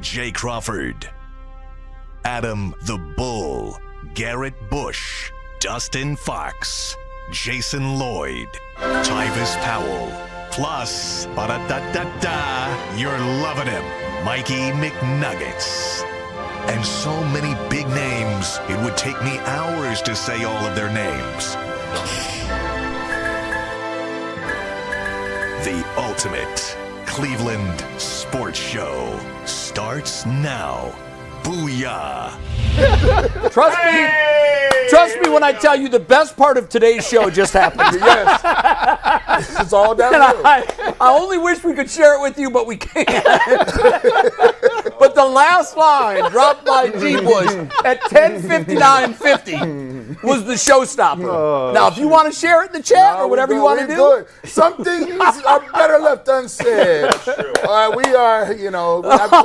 Jay Crawford, Adam the Bull, Garrett Bush, Dustin Fox, Jason Lloyd, Tyvis Powell, plus, ba-da-da-da-da, you're loving him, Mikey McNuggets. And so many big names, it would take me hours to say all of their names. The ultimate Cleveland sports show starts now. Booyah. Trust me when I tell you the best part of today's show just happened. Yes. It's all downhill. I only wish we could share it with you, but we can't. But the last line dropped by G. Bush at 10:59:50 was the showstopper. Now, if you want to share it in the chat or whatever you want to do. Good. Some things are better left unsaid. All right, we are,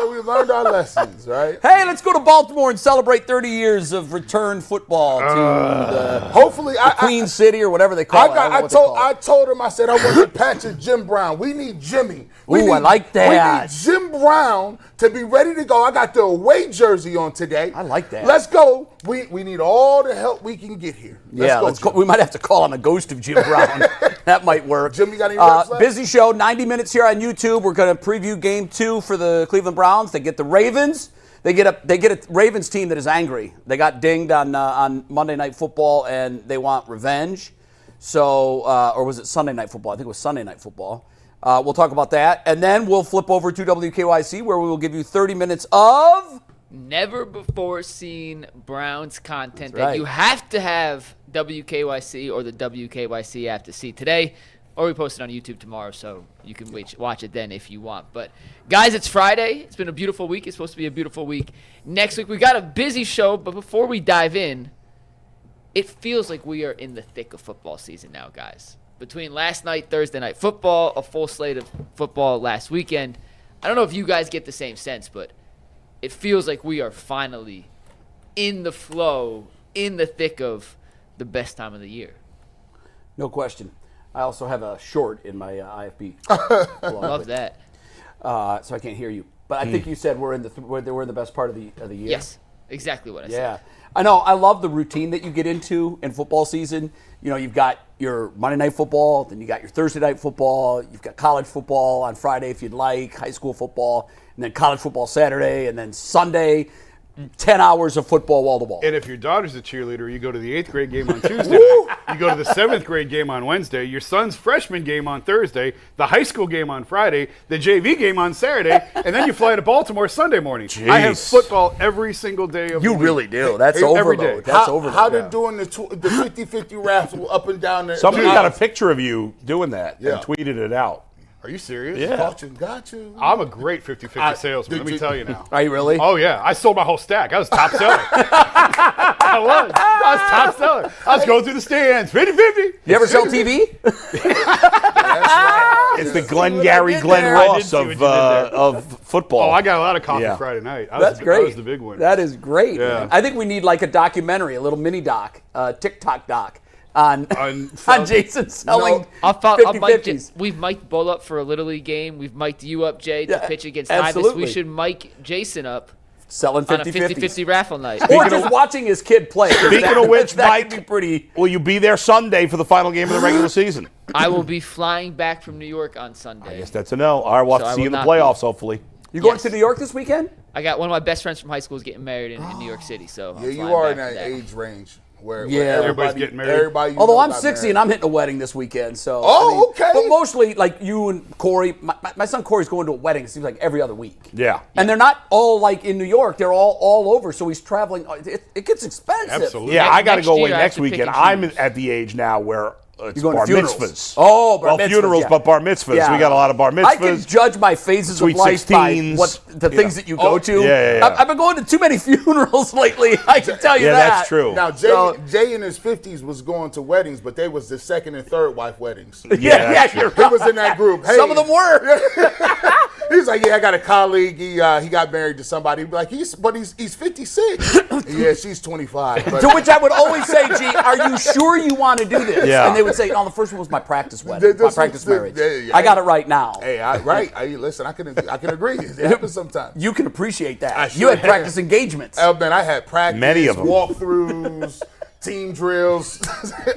we've learned our lessons, right? Hey, let's go to Baltimore and celebrate 30 years of return football to hopefully the Queen City or whatever they call it. I told him, I said, I want to patch Jim Brown. We need Jimmy. I like that. We need Jim Brown to be ready to go. I got the away jersey on today. I like that. Let's go. We need all the help we can get here. Let's go. We might have to call on the ghost of Jim Brown. That might work. Jim, you got any reps left? Busy show, 90 minutes here on YouTube. We're going to preview Game 2 for the Cleveland Browns. They get the Ravens. They get a Ravens team that is angry. They got dinged on Monday Night Football, and they want revenge. So, or was it Sunday Night Football? I think it was Sunday Night Football. We'll talk about that. And then we'll flip over to WKYC, where we will give you 30 minutes of never before seen Browns content right. that you have to have WKYC or the WKYC app to see today. Or we post it on YouTube tomorrow, so you can watch it then if you want. But, guys, it's Friday. It's been a beautiful week. It's supposed to be a beautiful week. Next week, we got a busy show, but before we dive in, it feels like we are in the thick of football season now, guys. Between last night, Thursday Night Football, a full slate of football last weekend, I don't know if you guys get the same sense, but it feels like we are finally in the flow, in the thick of the best time of the year. No question. I also have a short in my IFB. Love that. So I can't hear you. But I think you said we're in the best part of the year. Yes, exactly what I said. Yeah. I know. I love the routine that you get into in football season. You've got your Monday Night Football, then you got your Thursday Night Football, you've got college football on Friday if you'd like, high school football, and then college football Saturday, and then Sunday, 10 hours of football wall to wall. And if your daughter's a cheerleader, you go to the 8th grade game on Tuesday night. You go to the 7th grade game on Wednesday, your son's freshman game on Thursday, the high school game on Friday, the JV game on Saturday, and then you fly to Baltimore Sunday morning. Jeez. I have football every single day of the week. You really do. That's Every day. overload. That's overload. How they're doing the 50-50 raffle up and down there. Somebody got a picture of you doing that Yeah. and tweeted it out. Are you serious? Yeah. Got you. I'm a great 50-50 salesman, let me tell you now. Are you really? Oh, yeah. I sold my whole stack. I was top seller. I was top seller. I was going through the stands. 50-50. You ever sell TV? It's the Glengarry Glen Ross of football. Oh, I got a lot of coffee Yeah. Friday night. That's great. That was the big one. That is great. Yeah. Man. I think we need like a documentary, a little mini doc, TikTok doc on Jason selling I'll 50-50s. We've mic'd Bull up for a Little League game. We've mic'd you up, Jay, to pitch against absolutely. Tyvis. We should mic Jason up Selling on a 50-50s. 50-50 raffle night. Or just watching his kid play. Speaking of which, that Mike, could be pretty. will you be there Sunday for the final game of the regular season? I will be flying back from New York on Sunday. I guess that's a no. All right, we'll have So to I see you will in the not be. playoffs, hopefully. You going Yes. to New York this weekend? I got one of my best friends from high school is getting married in New York City. So I'm Yeah, you flying are in back that for age range where Yeah. Everybody's getting married. Everybody Although I'm 60 and I'm hitting a wedding this weekend, so. Oh, okay. But mostly, like you and Corey, my son Corey's going to a wedding. It seems like every other week. Yeah. And they're not all like in New York. They're all over. So he's traveling. It gets expensive. Absolutely. Yeah, I got to next go away year, I have next to pick weekend. and I'm choose. at the age now where it's You're going bar to funerals. mitzvahs. Oh, bar well, mitzvahs, funerals, yeah. but bar mitzvahs. Yeah. We got a lot of bar mitzvahs. I can judge my phases Sweet of life by 16s. the things that you go to. yeah. I've been going to too many funerals lately. I can tell you Yeah, that. that's true. Now, Jay in his 50s was going to weddings, but they was the second and third wife weddings. Yeah, you're He right. was in that group. Hey, Some of them were. He's like, yeah, I got a colleague. He got married to somebody. He'd be like, he's 56. Yeah, she's 25. But To which I would always say, G, are you sure you want to do this? Yeah. And they they would say, no, the first one was my practice wedding, my practice marriage. I got it right now. Hey, listen, I can agree. It happens sometimes. You can appreciate that. Sure You had practice engagements. Oh, man, I had practice, Many of them. walkthroughs, team drills,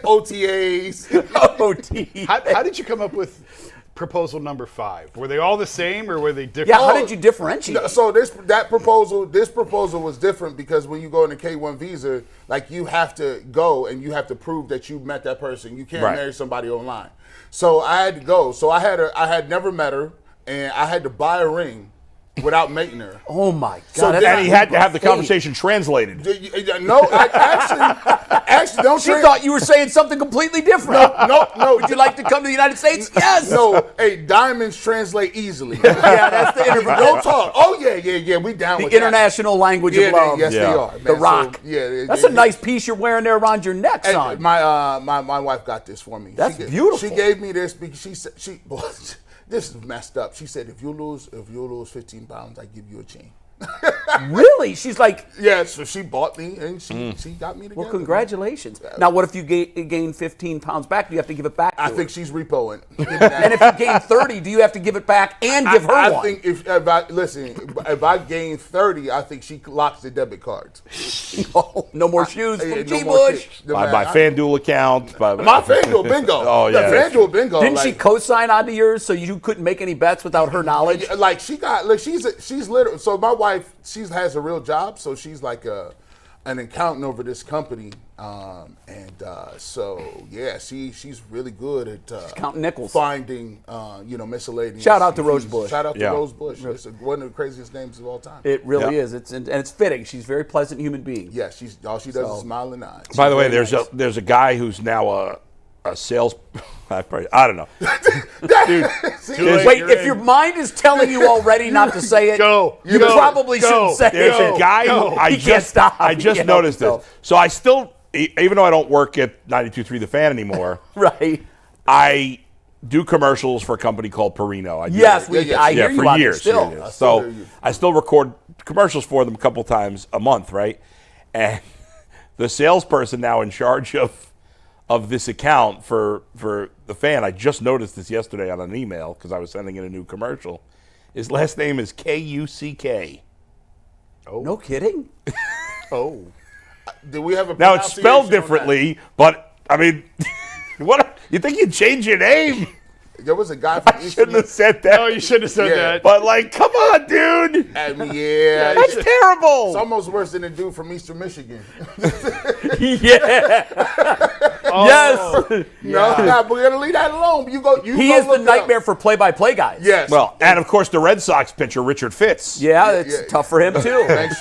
OTAs. How did you come up with proposal number 5? Were they all the same, or were they different? Yeah, how did you differentiate? So this proposal was different because when you go in the K-1 visa, like you have to go and you have to prove that you met that person. You can't marry somebody online. So I had to go. So I had never met her, and I had to buy a ring without making her. Oh my God! So And he had to have the conversation translated. No, I actually don't. She thought you were saying something completely different. No. Would you like to come to the United States? Yes. No, hey, diamonds translate easily. Yeah, that's the interview. Don't talk. Oh yeah, we down with The international language that. of love. Yes, they are. Man. The Rock. So, That's a nice piece you're wearing there around your neck, Hey, son. my wife got this for me. That's beautiful. She gave me this because she said this is messed up. She said if you lose 15 pounds, I give you a chain. Really? She's like, Yeah, so she bought me and she got me together. well, congratulations. Now, what if you gain 15 pounds back? Do you have to give it back to I her? think she's repoing. And if you gain 30, do you have to give it back and give her I one? think if I gain 30, I think she locks the debit cards. Oh, no more shoes Yeah, from no G. more Bush. kicks. My Man, FanDuel account. my FanDuel bingo. Oh, yeah, The that's FanDuel bingo. Didn't she co-sign onto yours so you couldn't make any bets without her knowledge? Like she's literally. So my wife, she has a real job, so she's like an accountant over this company, so yeah, she's really good at counting nickels. finding miscellaneous. Shout out to Rose Bush. Shout out to Yeah. Rose Bush. It's one of the craziest names of all time. It really Yeah. is. And it's fitting. She's a very pleasant human being. Yeah, all she does is smile and nod. By the way, very there's a guy who's now a sales. I don't know. Dude, Wait, if your mind is telling you already not to say it, you probably shouldn't say there's it. a guy who I He can't stop. I He just can't help noticed this. himself. So I still, even though I don't work at 92.3 The Fan anymore, Right. I do commercials for a company called Perino. I do Yes, it. I hear for you on years. it still. years. still So hear you. I still record commercials for them a couple times a month, right? And the salesperson now in charge of this account for the Fan, I just noticed this yesterday on an email because I was sending in a new commercial. His last name is Kuck. No kidding? Oh, do we have a Now it's spelled pronunciation on that? differently, but I mean, what you think you'd change your name? There was a guy from I Eastern. shouldn't have said that. No, you shouldn't have said Yeah. that. But like, come on, dude. Yeah, That's it's terrible. almost worse than the dude from Eastern Michigan. Yeah. Yes. No, but we're gonna leave that alone. You go. He is the nightmare for play-by-play guys. Yes. Well, and of course the Red Sox pitcher Richard Fitz. Yeah, it's yeah. tough for him too. Make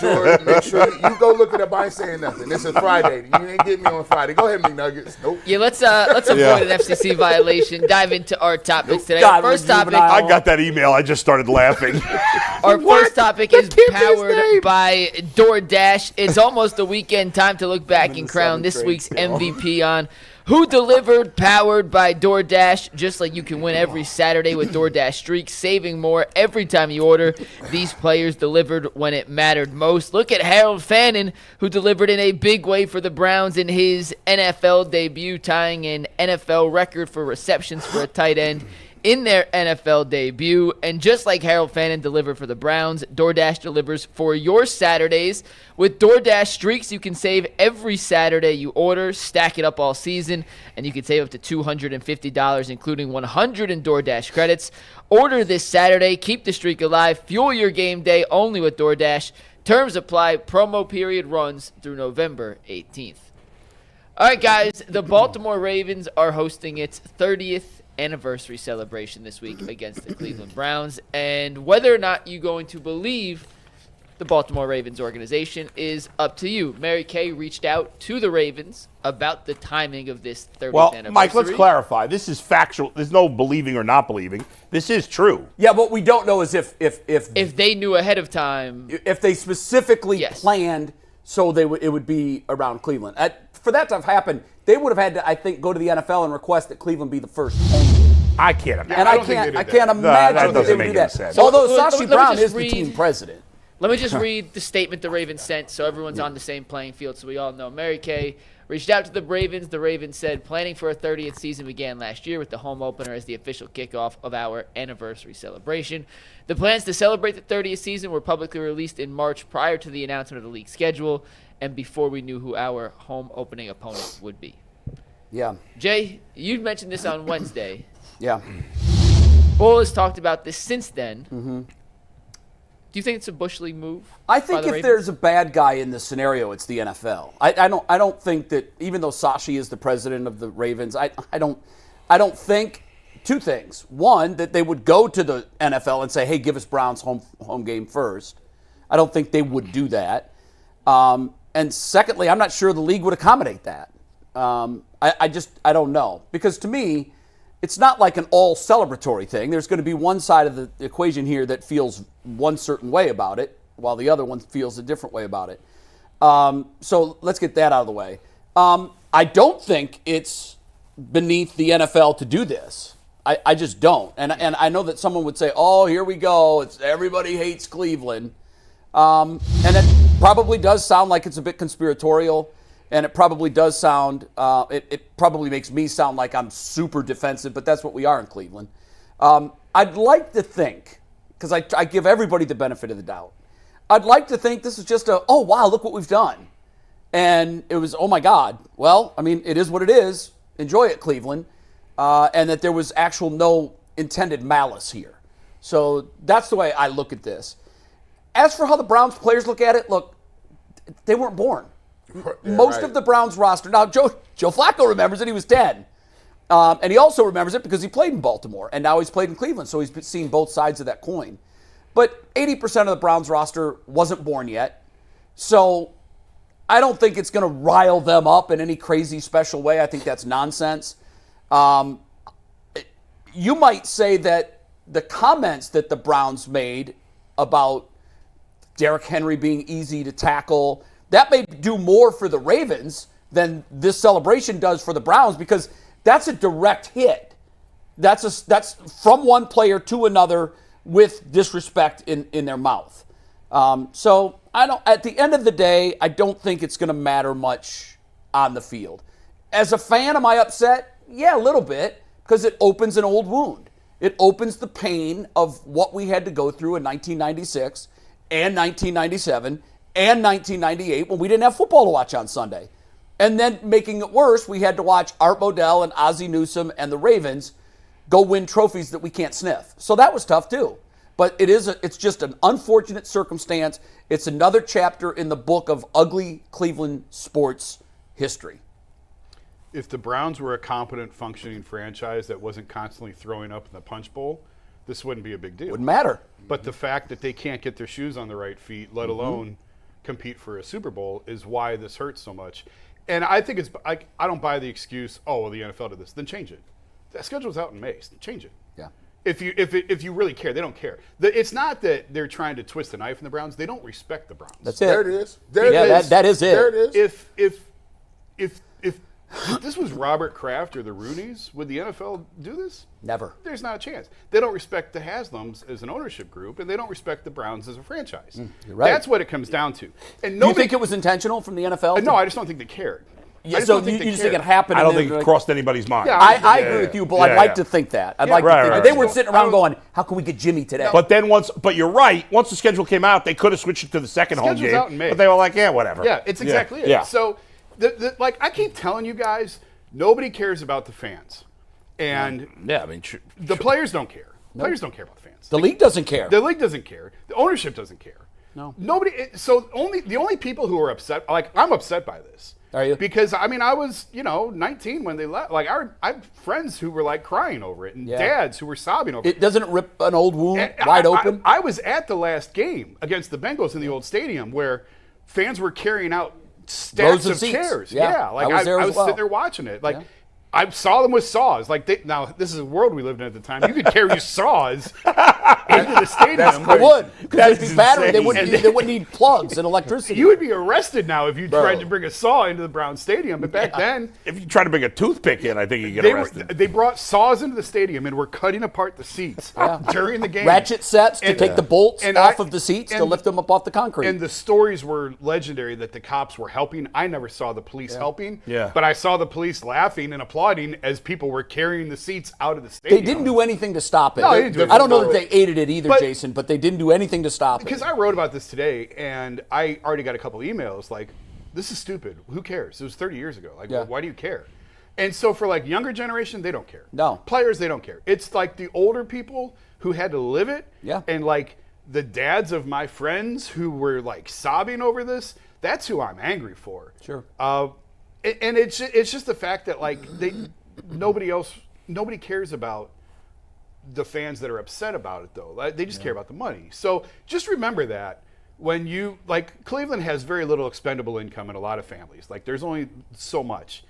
sure you go look it up. I ain't saying nothing. This is Friday. You ain't get me on Friday. Go ahead, McNuggets. Nope. Yeah, let's avoid an FCC violation. Dive into our topics today. God, Our first we're topic. juvenile. I got that email. I just started laughing. Our first topic is can't be his powered name. by DoorDash. It's almost the weekend. Time to look back and crown this week's MVP on who delivered, powered by DoorDash. Just like you can win every Saturday with DoorDash Streaks, saving more every time you order. These players delivered when it mattered most. Look at Harold Fannin, who delivered in a big way for the Browns in his NFL debut, tying an NFL record for receptions for a tight end in their NFL debut. And just like Harold Fannin delivered for the Browns, DoorDash delivers for your Saturdays. With DoorDash Streaks, you can save every Saturday you order, stack it up all season, and you can save up to $250, including $100 in DoorDash credits. Order this Saturday, keep the streak alive, fuel your game day only with DoorDash. Terms apply, promo period runs through November 18th. All right, guys, the Baltimore Ravens are hosting its 30th anniversary celebration this week against the Cleveland Browns, and whether or not you're going to believe the Baltimore Ravens organization is up to you. Mary Kay reached out to the Ravens about the timing of this 30th Well, anniversary. Mike, let's clarify. This is factual. There's no believing or not believing. This is true. Yeah, what we don't know is if they knew ahead of time. if they specifically Yes. planned so it would be around Cleveland. For that to have happened, they would have had to, I think, go to the NFL and request that Cleveland be the first home game. I can't imagine. And I I don't think they can't, did I that. can't that imagine that they doesn't would make do any that. sense. Although Let me Sashi just Brown is the read- team president. Let me just read the statement the Ravens sent so everyone's on the same playing field so we all know. Mary Kay reached out to the Ravens. The Ravens said planning for a 30th season began last year with the home opener as the official kickoff of our anniversary celebration. The plans to celebrate the 30th season were publicly released in March prior to the announcement of the league schedule and before we knew who our home opening opponent would be. Yeah. Jay, you mentioned this on Wednesday. Yeah. Bull has talked about this since then. Mm-hmm. Do you think it's a Bush League move? I think if there's a bad guy in this scenario, it's the NFL. I don't think that, even though Sashi is the president of the Ravens, I don't think two things. One, that they would go to the NFL and say, hey, give us Browns home game first. I don't think they would do that. And secondly, I'm not sure the league would accommodate that. I don't know. Because to me, it's not like an all celebratory thing. There's going to be one side of the equation here that feels one certain way about it, while the other one feels a different way about it. So let's get that out of the way. I don't think it's beneath the NFL to do this. I just don't. And I know that someone would say, oh, here we go. It's everybody hates Cleveland. And it probably does sound like it's a bit conspiratorial. And it probably does sound, it probably makes me sound like I'm super defensive, but that's what we are in Cleveland. I'd like to think, because I give everybody the benefit of the doubt, I'd like to think this is just oh, wow, look what we've done. And it was, oh, my God. Well, I mean, it is what it is. Enjoy it, Cleveland. And that there was actual no intended malice here. So that's the way I look at this. As for how the Browns players look at it, look, they weren't born. Most of the Browns roster. Now, Joe Flacco remembers it. He was 10. And he also remembers it because he played in Baltimore. And now he's played in Cleveland. So he's seen both sides of that coin. But 80% of the Browns roster wasn't born yet. So I don't think it's going to rile them up in any crazy special way. I think that's nonsense. You might say that the comments that the Browns made about Derrick Henry being easy to tackle, that may do more for the Ravens than this celebration does for the Browns, because that's a direct hit. That's from one player to another with disrespect in their mouth. So at the end of the day, I don't think it's going to matter much on the field. As a fan, am I upset? Yeah, a little bit, because it opens an old wound. It opens the pain of what we had to go through in 1996 and 1997 and 1998 when we didn't have football to watch on Sunday. And then making it worse, we had to watch Art Modell and Ozzie Newsome and the Ravens go win trophies that we can't sniff. So that was tough too. But it's just an unfortunate circumstance. It's another chapter in the book of ugly Cleveland sports history. If the Browns were a competent, functioning franchise that wasn't constantly throwing up in the punch bowl, this wouldn't be a big deal. Wouldn't matter. But the fact that they can't get their shoes on the right feet, let alone compete for a Super Bowl, is why this hurts so much. And I think I don't buy the excuse, oh, well, the NFL did this. Then change it. The schedule's out in May. Change it. Yeah. If you really care, they don't care. It's not that they're trying to twist the knife in the Browns. They don't respect the Browns. That's it. There it is. There it is. That is it. There it is. If this was Robert Kraft or the Rooneys, would the NFL do this? Never. There's not a chance. They don't respect the Haslams as an ownership group, and they don't respect the Browns as a franchise. You're right. That's what it comes down to. And Do you think it was intentional from the NFL? No, I just don't think they cared. Yeah, so you just think it happened? I don't think it crossed anybody's mind. Yeah, I agree with you, but I'd like to think that. I'd like to think that. They weren't sitting around going, how can we get Jimmy today? But you're right. Once the schedule came out, they could have switched it to the second home game. Out in May. But they were like, yeah, whatever. Yeah, it's exactly it. Yeah. So, I keep telling you guys, nobody cares about the fans. And the players don't care. Players don't care about the fans. The league doesn't care. The league doesn't care. The ownership doesn't care. No. Nobody. So the only people who are upset, I'm upset by this. Are you? Because I was 19 when they left. I have friends who were crying over it, and dads who were sobbing over it. Doesn't it rip an old wound wide open? I was at the last game against the Bengals in the old stadium where fans were carrying out stacks of chairs. Yeah. I was there I as was well. sitting there watching it. I saw them with saws. Now, this is a world we lived in at the time. You could carry saws into the stadium. They would, because they'd be battery. They insane. wouldn't need plugs and electricity. You would be arrested now if you tried to bring a saw into the Brown Stadium. But back then, If you try to bring a toothpick in, I think you get arrested. they brought saws into the stadium and were cutting apart the seats during the game. Ratchet sets to take the bolts off of the seats to lift them up off the concrete. And the stories were legendary that the cops were helping. I never saw the police helping, but I saw the police laughing and applauding as people were carrying the seats out of the stadium. They didn't do anything to stop it. No, they didn't do I don't know that anything. they aided it either, Jason, but they didn't do anything to stop it. Because I wrote about this today, and I already got a couple emails like, this is stupid. Who cares? It was 30 years ago. Like, why do you care? And so for like younger generation, they don't care. No. Players, they don't care. It's like the older people who had to live it. Yeah. And like the dads of my friends who were like sobbing over this, that's who I'm angry for. Sure. And it's just the fact that like nobody cares about the fans that are upset about it though. They just care about the money. So just remember that when you like Cleveland has very little expendable income in a lot of families. Like there's only so much.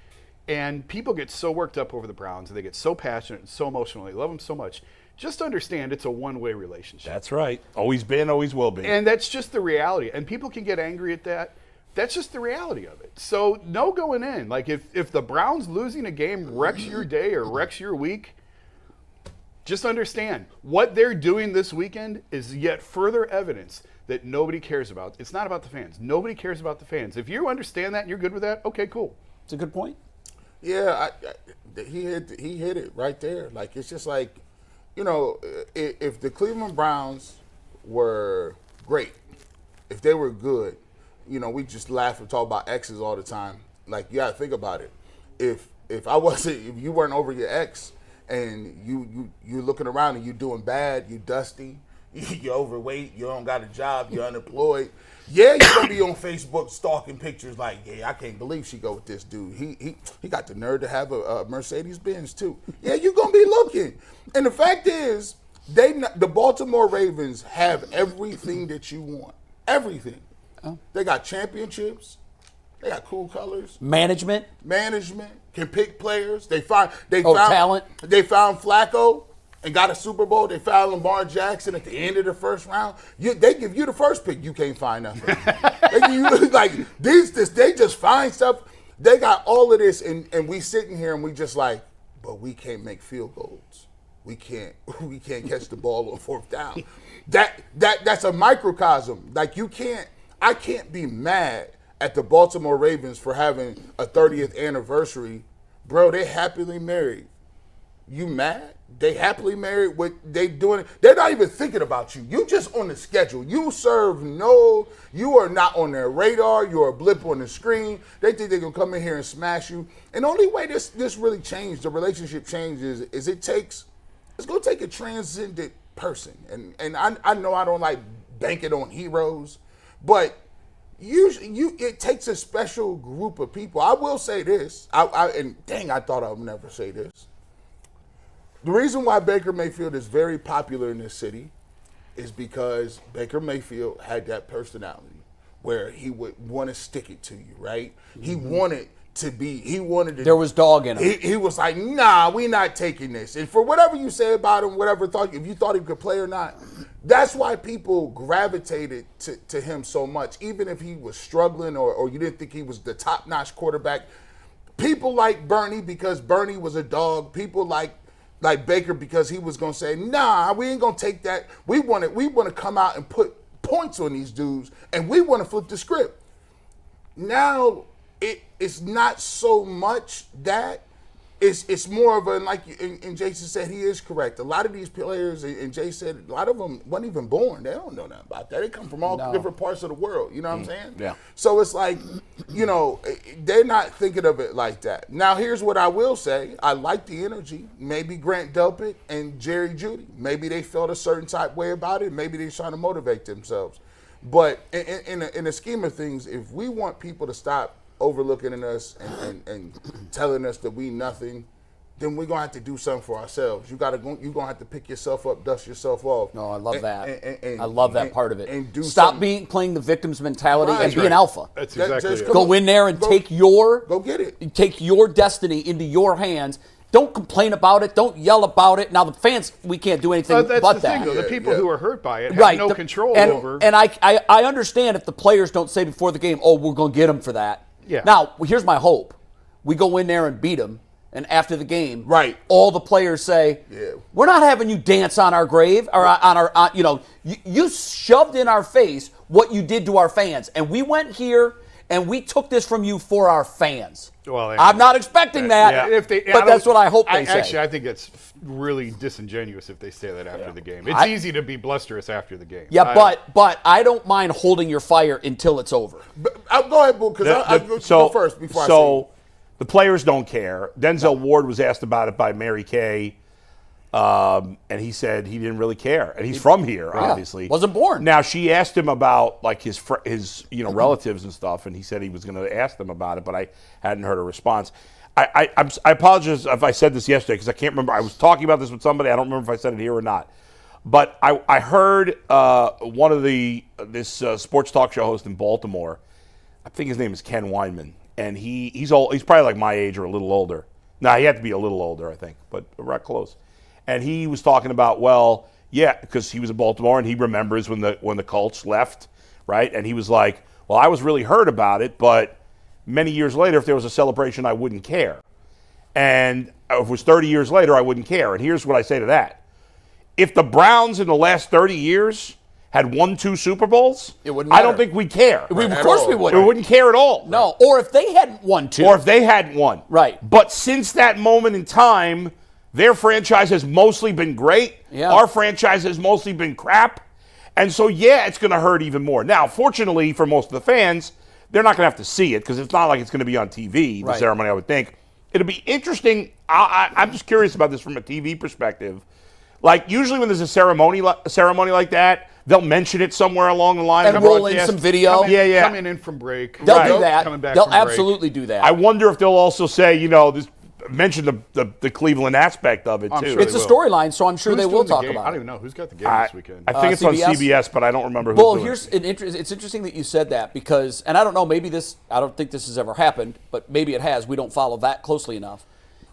And people get so worked up over the Browns and they get so passionate and so emotional. They love them so much. Just understand it's a one-way relationship. That's right. Always been, always will be. And that's just the reality. And people can get angry at that. That's just the reality of it. So no going in. Like if the Browns losing a game wrecks your day or wrecks your week, just understand what they're doing this weekend is yet further evidence that nobody cares about. It's not about the fans. Nobody cares about the fans. If you understand that and you're good with that, okay, cool. It's a good point. Yeah, he hit it right there. Like it's just like, if the Cleveland Browns were great, if they were good, we just laugh and talk about exes all the time. Like you gotta think about it. If you weren't over your ex and you're looking around and you're doing bad, you dusty, you're overweight, you don't got a job, you're unemployed. Yeah, you're gonna be on Facebook stalking pictures like, yeah, I can't believe she go with this dude. He got the nerve to have a Mercedes Benz too. Yeah, you're gonna be looking. And the fact is, the Baltimore Ravens have everything that you want. Everything. Oh. They got championships. They got cool colors. Management can pick players. They found talent. They found Flacco and got a Super Bowl. They found Lamar Jackson at the end of the first round. They give you the first pick. You can't find nothing. They just find stuff. They got all of this, and we sitting here and we just like, but we can't make field goals. We can't catch the ball on fourth down. That's a microcosm. Like I can't be mad at the Baltimore Ravens for having a 30th anniversary. Bro, they happily married. You mad? They happily married. What they doing? They're not even thinking about you. You just on the schedule. You are not on their radar. You're a blip on the screen. They think they're gonna come in here and smash you. And the only way this really changed, the relationship changes, is it's gonna take a transcendent person. And I know I don't like banking on heroes, but it takes a special group of people. I will say this, I thought I would never say this. The reason why Baker Mayfield is very popular in this city is because Baker Mayfield had that personality where he would want to stick it to you, right? Mm-hmm. He wanted to. There was dog in him. He was like, nah, we not taking this. And for whatever you say about him, if you thought he could play or not, that's why people gravitated to him so much. Even if he was struggling or you didn't think he was the top-notch quarterback, people like Bernie because Bernie was a dog. People like Baker because he was going to say, nah, we ain't going to take that. We want to come out and put points on these dudes, and we want to flip the script. Now, it's not so much that. It's more of and Jason said he is correct. A lot of these players, and Jay said, a lot of them weren't even born. They don't know nothing about that. They come from all different parts of the world. You know what I'm saying? Yeah. So it's like, they're not thinking of it like that. Now, here's what I will say. I like the energy. Maybe Grant Delpit and Jerry Jeudy, maybe they felt a certain type way about it. Maybe they're trying to motivate themselves. But in the scheme of things, if we want people to stop overlooking in us and telling us that we nothing, then we're gonna have to do something for ourselves. You're gonna have to pick yourself up, dust yourself off. No, I love that. And I love that part of it. And do Stop something. playing the victim's mentality Right. and be Right. an alpha. That's That- exactly just it. come Go in there and Go- take go get it. Take your destiny into your hands. Don't complain about it. Don't yell about it. Now the fans, we can't do anything That's but the that. thing, though. The people who are hurt by it have Right. no control and, over. And I understand if the players don't say before the game, oh, we're going to get them for that. Yeah. Now, here's my hope. We go in there and beat them, and after the game, Right. all the players say, Yeah. we're not having you dance on our grave, or on our, you shoved in our face what you did to our fans, and we went here and we took this from you for our fans. Well, I'm not expecting that, If they, but that's what I hope they say. Actually, I think it's really disingenuous if they say that after the game. It's I- easy to be blusterous after the game. Yeah, but I don't mind holding your fire until it's over. Go ahead, Boo, because I go first before I say. So the players don't care. Denzel Ward was asked about it by Mary Kay, and he said he didn't really care. And he's from here, obviously. Wasn't born. Now, she asked him about like his relatives and stuff, and he said he was going to ask them about it, but I hadn't heard a response. I apologize if I said this yesterday because I can't remember. I was talking about this with somebody. I don't remember if I said it here or not. But I heard one of this sports talk show host in Baltimore. I think his name is Ken Weinman, and he's old. He's probably like my age or a little older. Now he had to be a little older, I think, but right close. And he was talking about, well, yeah, because he was in Baltimore and he remembers when the Colts left, right? And he was like, well, I was really hurt about it, but many years later, if there was a celebration, I wouldn't care. And if it was 30 years later, I wouldn't care. And here's what I say to that. If the Browns in the last 30 years had won 2 Super Bowls, It wouldn't I don't matter. think we'd care. Of course we We wouldn't. wouldn't care at all. No, or if they hadn't won 2. Or if they hadn't won. Right. But since that moment in time, their franchise has mostly been great. Yeah. Our franchise has mostly been crap. And so, yeah, it's going to hurt even more. Now, fortunately for most of the fans, they're not going to have to see it because it's not like it's going to be on TV, the Right. ceremony, I would think. It'll be interesting. I'm just curious about this from a TV perspective. Like, usually when there's a ceremony like that, they'll mention it somewhere along the line. And of the roll in broadcast. some video. Coming in from break. They'll Right. do that. Coming back They'll from break. absolutely do that. I wonder if they'll also say, mention the Cleveland aspect of it, I'm too. sure it's a they will. story so I'm sure Who's they will doing the talk game? about I don't it. even know who's got the game I this weekend. think it's on CBS? CBS, but I don't remember who's Well, doing here's it. it's interesting that you said that because, and I don't know, I don't think this has ever happened, but maybe it has. We don't follow that closely enough.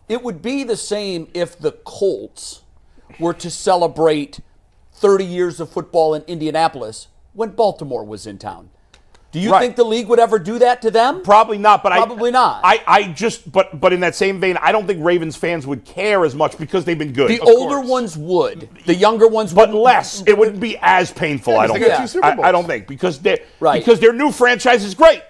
It would be the same if the Colts were to celebrate 30 years of football in Indianapolis when Baltimore was in town. Do you Right. think the league would ever do that to them? Probably not, but Probably not. But in that same vein, I don't think Ravens fans would care as much because they've been good. The Of older course. ones would. The younger ones But wouldn't. less. It wouldn't be as painful, I don't they got think. 2 Super Bowls. I don't think because Right. their new franchise is great.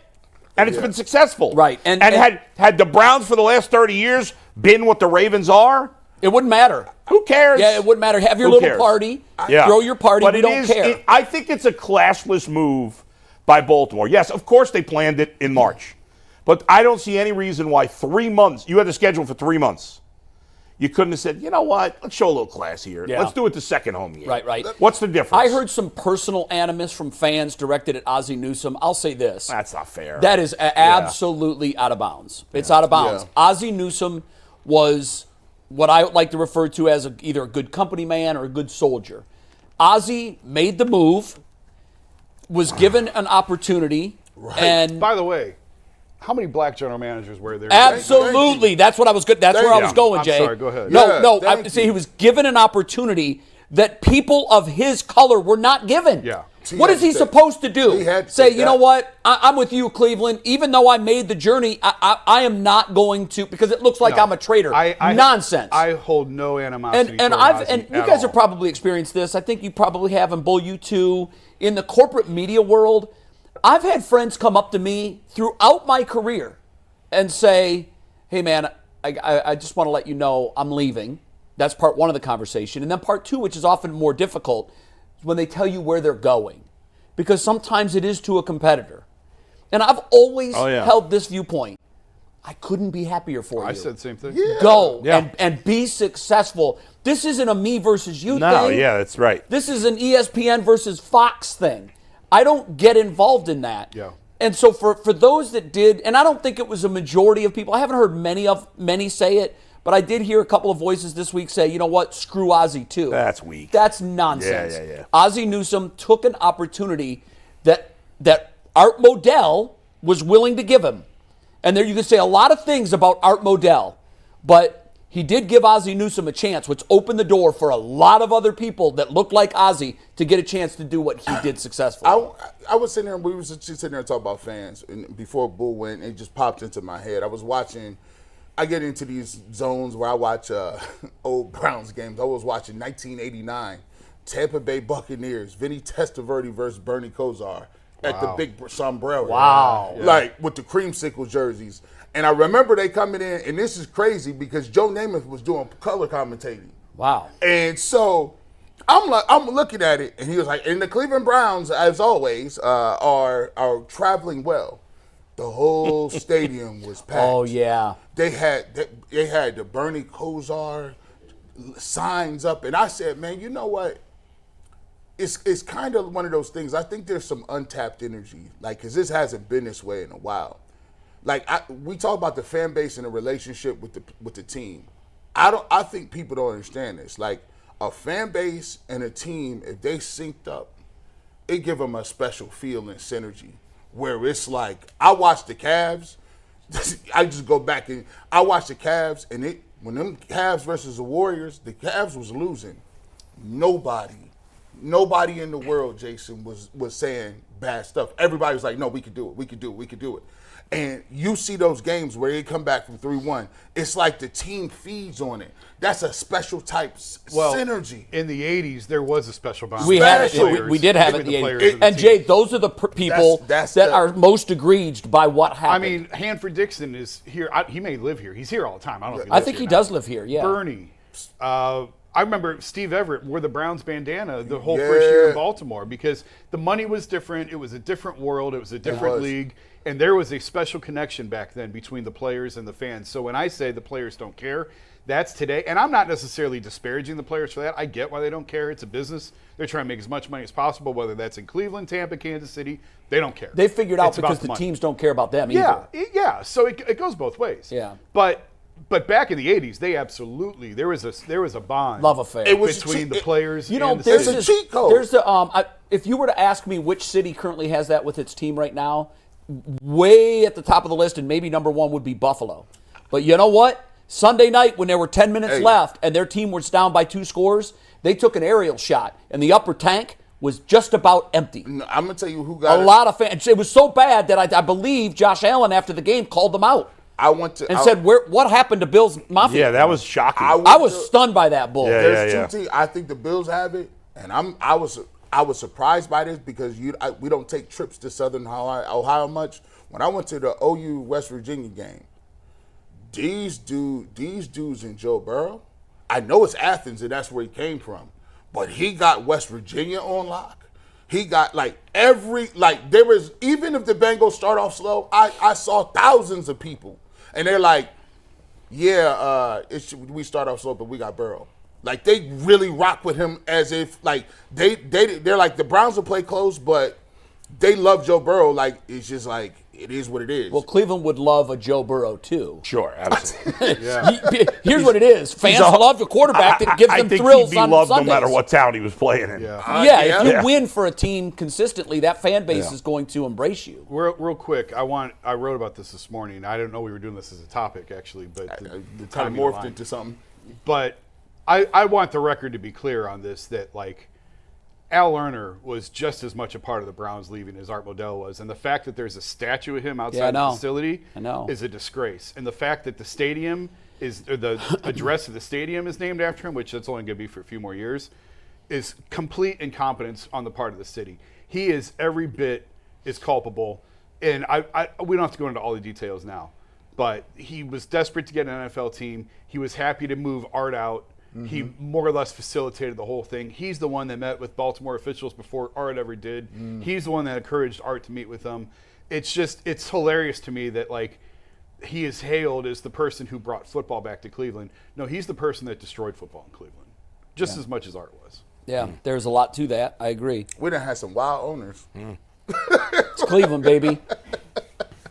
And it's been successful. Right. And had the Browns for the last 30 years been what the Ravens are, It wouldn't matter. who cares? Yeah, it wouldn't matter. Have your Who little cares? party. Yeah. Throw your party. But We it don't is- care. I think it's a classless move by Baltimore. Yes, of course they planned it in March. But I don't see any reason why 3 months, you had the schedule for 3 months. You couldn't have said, you know what, let's show a little class here. Yeah. Let's do it the second home game. Right. What's the difference? I heard some personal animus from fans directed at Ozzie Newsome. I'll say this. That's not fair. That is absolutely out of bounds. It's out of bounds. Yeah. Ozzie Newsome was what I like to refer to as either a good company man or a good soldier. Ozzie made the move, was given an opportunity, and By the way, how many black general managers were there? absolutely, that's what I was good. That's where I was going, I'm Jay. sorry, go ahead. No, Yeah, no. thank See, you. he was given an opportunity that people of his color were not given. Yeah. What is he He had to- supposed to do? he had to Say, take you know that. what? I'm with you, Cleveland. Even though I made the journey, I am not going to because it looks like I'm a traitor. Nonsense. I hold no animosity. and toward Ozzie you at guys all. have probably experienced this. I think you probably have, and Bull, you too. In the corporate media world, I've had friends come up to me throughout my career and say, "Hey, man, I just want to let you know I'm leaving." That's part one of the conversation, and then part two, which is often more difficult, is when they tell you where they're going, because sometimes it is to a competitor. And I've always held this viewpoint. I couldn't be happier for you. I said the same thing. Go Yeah. and be successful. This isn't a me versus you No, thing. yeah, that's right. This is an ESPN versus Fox thing. I don't get involved in that. Yeah. And so for those that did, and I don't think it was a majority of people, I haven't heard many say it, But I did hear a couple of voices this week say, you know what, screw Ozzie too. That's weak. That's nonsense. Yeah. Ozzie Newsome took an opportunity that Art Modell was willing to give him. And there you can say a lot of things about Art Modell, but he did give Ozzie Newsome a chance, which opened the door for a lot of other people that looked like Ozzie to get a chance to do what he did successfully. I was sitting there, we was just sitting there and talking about fans, and before Bull went, it just popped into my head. I get into these zones where I watch old Browns games. I was watching 1989, Tampa Bay Buccaneers, Vinny Testaverde versus Bernie Kosar at the big sombrero. Wow. Like with the creamsicle jerseys. And I remember they coming in, and this is crazy because Joe Namath was doing color commentating. Wow. And so I'm looking at it, and he was like, and the Cleveland Browns, as always, are traveling well. The whole stadium was packed. Oh, yeah. They had the Bernie Kosar signs up, and I said, man, you know what? It's kind of one of those things. I think there's some untapped energy, like, because this hasn't been this way in a while. Like we talk about the fan base and the relationship with the team. I think people don't understand this. Like a fan base and a team, if they synced up, it give them a special feel and synergy. Where it's like I watch the Cavs, I just go back and I watch the Cavs, and when them Cavs versus the Warriors, the Cavs was losing. Nobody in the world, Jason, was saying bad stuff. Everybody was like, no, we could do it. And you see those games where they come back from 3-1. It's like the team feeds on it. That's a special type synergy. In the 80s, there was a special bond. We had it. We did have it in the 80s. And Jay, those are the people that are most egreged by what happened. I mean, Hanford Dixon is here. He may live here. He's here all the time. I don't know if he I lives think here he now. does live here, yeah. Bernie. I remember Steve Everett wore the Browns bandana the whole first year in Baltimore because the money was different. It was a different world. It was a different league. And there was a special connection back then between the players and the fans. So when I say the players don't care, that's today. And I'm not necessarily disparaging the players for that. I get why they don't care. It's a business. They're trying to make as much money as possible, whether that's in Cleveland, Tampa, Kansas City. They don't care. They figured out because the teams don't care about them either. Yeah. So it goes both ways. Yeah. But back in the 80s, they absolutely there was a bond, love affair between the players. You know, and the there's city. a cheat code. There's the if you were to ask me which city currently has that with its team right now, way at the top of the list and maybe number one would be Buffalo. But you know what? Sunday night when there were 10 minutes left and their team was down by 2 scores, they took an aerial shot and the upper tank was just about empty. No, I'm gonna tell you who got a lot of fans. It was so bad that I believe Josh Allen after the game called them out. Said, "What happened to Bill's Mafia?" Yeah, that was shocking. I was stunned by that bull. There's 2 teams. I think the Bills have it, and I was surprised by this because we don't take trips to Southern Ohio much. When I went to the OU West Virginia game, these dudes in Joe Burrow, I know it's Athens and that's where he came from, but he got West Virginia on lock. He got there was, even if the Bengals start off slow, I saw thousands of people. And they're like, we start off slow, but we got Burrow. Like, they really rock with him as if, they're like, the Browns will play close, but they love Joe Burrow. Like, it's just like, it is what it is. Well, Cleveland would love a Joe Burrow, too. Sure, absolutely. Here's what it is. Fans love a quarterback that gives them thrills he'd be on loved Sundays. no matter what town he was playing in. If you win for a team consistently, that fan base is going to embrace you. Real quick, I wrote about this morning. I didn't know we were doing this as a topic, actually, but the kind of morphed into something. But I want the record to be clear on this, that, Al Lerner was just as much a part of the Browns leaving as Art Modell was. And the fact that there's a statue of him outside the facility is a disgrace. And the fact that the stadium the address of the stadium is named after him, which that's only going to be for a few more years, is complete incompetence on the part of the city. He is every bit as culpable. And we don't have to go into all the details now. But he was desperate to get an NFL team. He was happy to move Art out. Mm-hmm. He more or less facilitated the whole thing. He's the one that met with Baltimore officials before Art ever did. He's the one that encouraged Art to meet with them. It's hilarious to me that, he is hailed as the person who brought football back to Cleveland. No, he's the person that destroyed football in Cleveland, just as much as Art was. Yeah, there's a lot to that. I agree. We done had some wild owners. It's Cleveland, baby.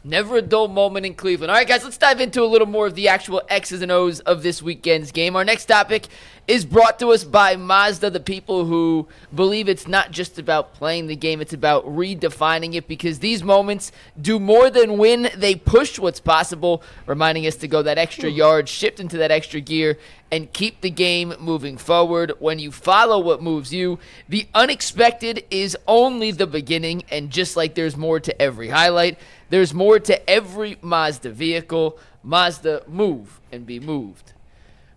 Never a dull moment in Cleveland. All right, guys, let's dive into a little more of the actual X's and O's of this weekend's game. Our next topic is brought to us by Mazda, the people who believe it's not just about playing the game, it's about redefining it, because these moments do more than win. They push what's possible, reminding us to go that extra yard, shift into that extra gear, and keep the game moving forward. When you follow what moves you, the unexpected is only the beginning, and just like there's more to every highlight, there's more to every Mazda vehicle. Mazda, move and be moved.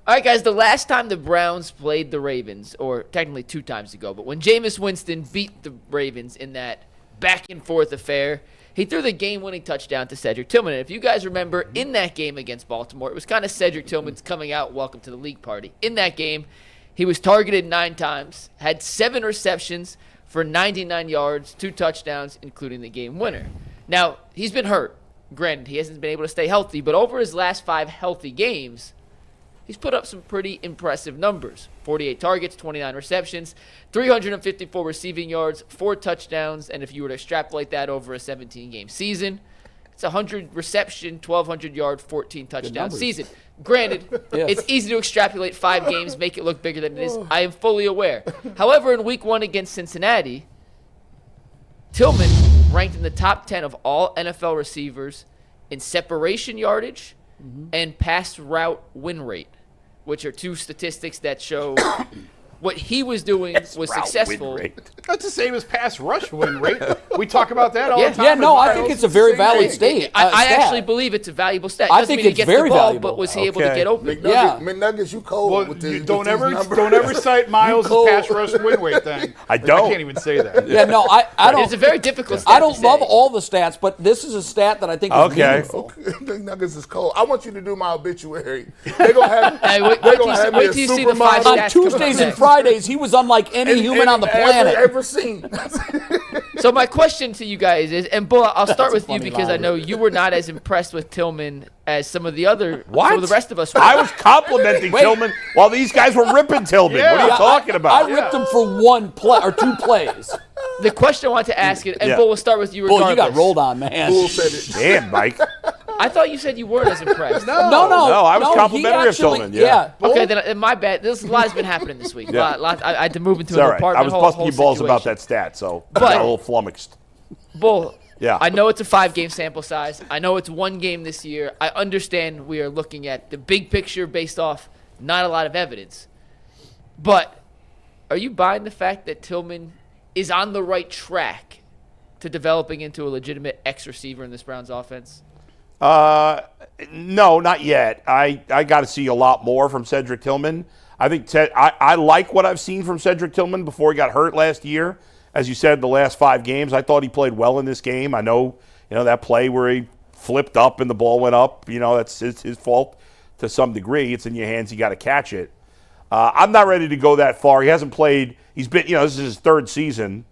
All right, guys, the last time the Browns played the Ravens, or technically 2 times ago, but when Jameis Winston beat the Ravens in that back-and-forth affair, he threw the game-winning touchdown to Cedric Tillman. And if you guys remember, in that game against Baltimore, it was kind of Cedric Tillman's coming out, welcome to the league party. In that game, he was targeted 9 times, had 7 receptions for 99 yards, 2 touchdowns, including the game winner. Now, he's been hurt. Granted, he hasn't been able to stay healthy, but over his last 5 healthy games, he's put up some pretty impressive numbers. 48 targets, 29 receptions, 354 receiving yards, 4 touchdowns, and if you were to extrapolate that over a 17-game season, it's a 100 reception, 1,200-yard, 14 touchdown season. Granted, It's easy to extrapolate 5 games, make it look bigger than it is. I am fully aware. However, in Week 1 against Cincinnati, Tillman ranked in the top 10 of all NFL receivers in separation yardage and pass route win rate, which are 2 statistics that show what he was doing was successful. That's the same as pass rush win rate. We talk about that all the time. Yeah, no, I think it's a very valid stat. I actually believe it's a valuable stat. I Doesn't think mean he it's gets very the ball, valuable. but was he able to get open? McNuggets, you cold Well, with this. don't ever cite Miles' pass rush win rate thing. I don't. I can't even say that. Yeah, no, I don't. It's a very difficult stat I don't to love say. all the stats, but this is a stat that I think is meaningful. McNuggets is cold. I want you to do my obituary. They're going to have, Hey, wait they're till gonna you have wait me a till you see the 5 supermodel. stats On Tuesdays come and up. Fridays, he was unlike any human on the planet. Ever seen. So my question to you guys is, and Bull, I'll start with you funny because I line. know you were not as impressed with Tillman as some of the other, What? some of the rest of us were. I was complimenting Tillman while these guys were ripping Tillman. What are you talking about? I ripped him for 1 play or 2 plays. The question I want to ask it, and Yeah. Bull, we'll start with you regardless. Bull, you got rolled on, man. Bull said it. Damn, Mike. I thought you said you weren't as impressed. No, I was he complimentary of actually- Tillman, yeah. Okay, then my bad. There's a lot has been happening this week. Yeah. I had to move into It's an all right. apartment. I was busting you balls about that stat, so I got a little flummoxed. Bull, Yeah. I know it's a 5-game sample size. I know it's 1 game this year. I understand we are looking at the big picture based off not a lot of evidence. But are you buying the fact that Tillman is on the right track to developing into a legitimate X receiver in this Browns offense? No, not yet. I got to see a lot more from Cedric Tillman. I think I like what I've seen from Cedric Tillman before he got hurt last year. As you said, the last 5 games, I thought he played well in this game. I know, that play where he flipped up and the ball went up. That's his fault to some degree. It's in your hands. You got to catch it. I'm not ready to go that far. He hasn't played. He's been. This is his 3rd season.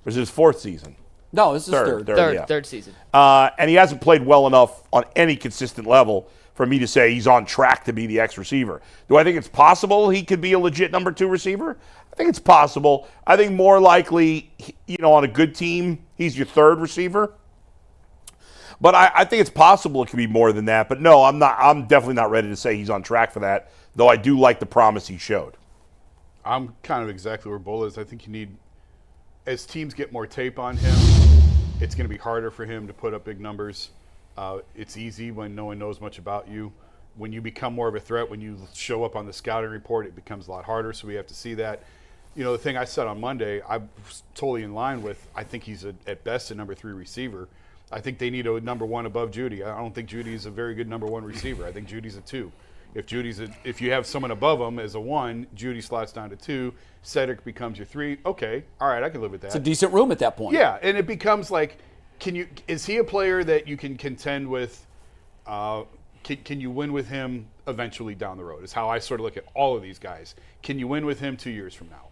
Or is it his 4th season? No, this is third. Third season. And he hasn't played well enough on any consistent level for me to say he's on track to be the X receiver. Do I think it's possible he could be a legit number 2 receiver? I think it's possible. I think more likely, on a good team, he's your 3rd receiver. But I think it's possible it could be more than that. But no, I'm not. I'm definitely not ready to say he's on track for that, though I do like the promise he showed. I'm kind of exactly where Bull is. I think you need, as teams get more tape on him, it's going to be harder for him to put up big numbers. It's easy when no one knows much about you. When you become more of a threat, when you show up on the scouting report, it becomes a lot harder, so we have to see that. The thing I said on Monday, I was totally in line with, I think he's at best a number 3 receiver. I think they need a number 1 above Judy. I don't think Judy's a very good number 1 receiver. I think Judy's a 2. If you have someone above him as a 1, Judy slots down to 2, Cedric becomes your 3. Okay, all right, I can live with that. It's a decent room at that point. Yeah, and it becomes like, is he a player that you can contend with? Can you win with him eventually down the road? Is how I sort of look at all of these guys. Can you win with him 2 years from now?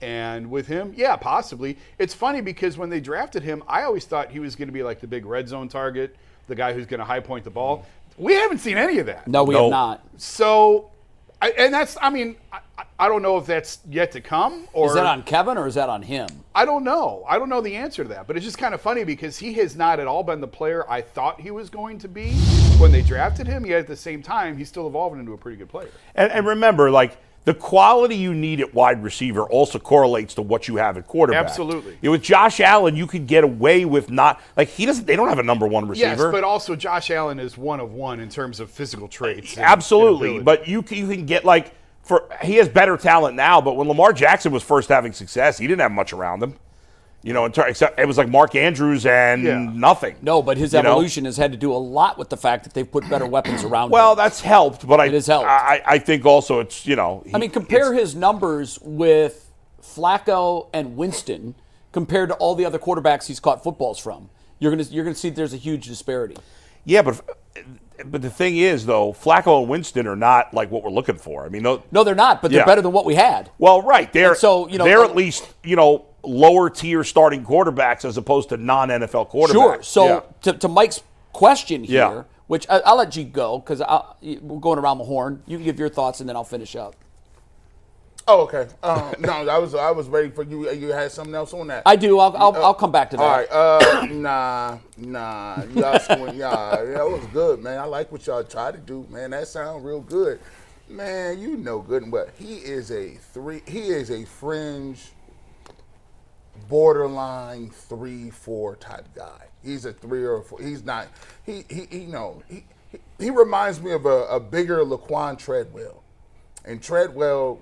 And with him, yeah, possibly. It's funny because when they drafted him, I always thought he was going to be like the big red zone target, the guy who's going to high point the ball. We haven't seen any of that. No, we have not. So I don't know if that's yet to come. Or is that on Kevin or is that on him? I don't know. I don't know the answer to that. But it's just kind of funny because he has not at all been the player I thought he was going to be when they drafted him. Yet at the same time, he's still evolving into a pretty good player. And remember, like, the quality you need at wide receiver also correlates to what you have at quarterback. Absolutely. With Josh Allen, you could get away with not like they don't have a number one receiver. Yes, but also Josh Allen is one of one in terms of physical traits. Absolutely. But you can get like he has better talent now, but when Lamar Jackson was first having success, he didn't have much around him. Except it was like Mark Andrews and nothing. No, but his evolution has had to do a lot with the fact that they've put better weapons around him. Well, that's helped, but it has helped. I think also it's, compare his numbers with Flacco and Winston compared to all the other quarterbacks he's caught footballs from. You're gonna see there's a huge disparity. Yeah, but the thing is, though, Flacco and Winston are not like what we're looking for. I mean, no, they're not, but they're better than what we had. Well, right. They're at least, lower tier starting quarterbacks as opposed to non-NFL quarterbacks. Sure. So to Mike's question here, which I'll let you go because we're going around the horn. You can give your thoughts and then I'll finish up. Oh, okay. No, I was ready for you. You had something else on that? I do. I'll come back to that. All right. Nah. That was good, man. I like what y'all try to do, man. That sounds real good, man. You know good and well. He is a fringe, borderline 3-4 type guy. He's a 3 or 4. He's not. He reminds me of a bigger Laquan Treadwell, and Treadwell,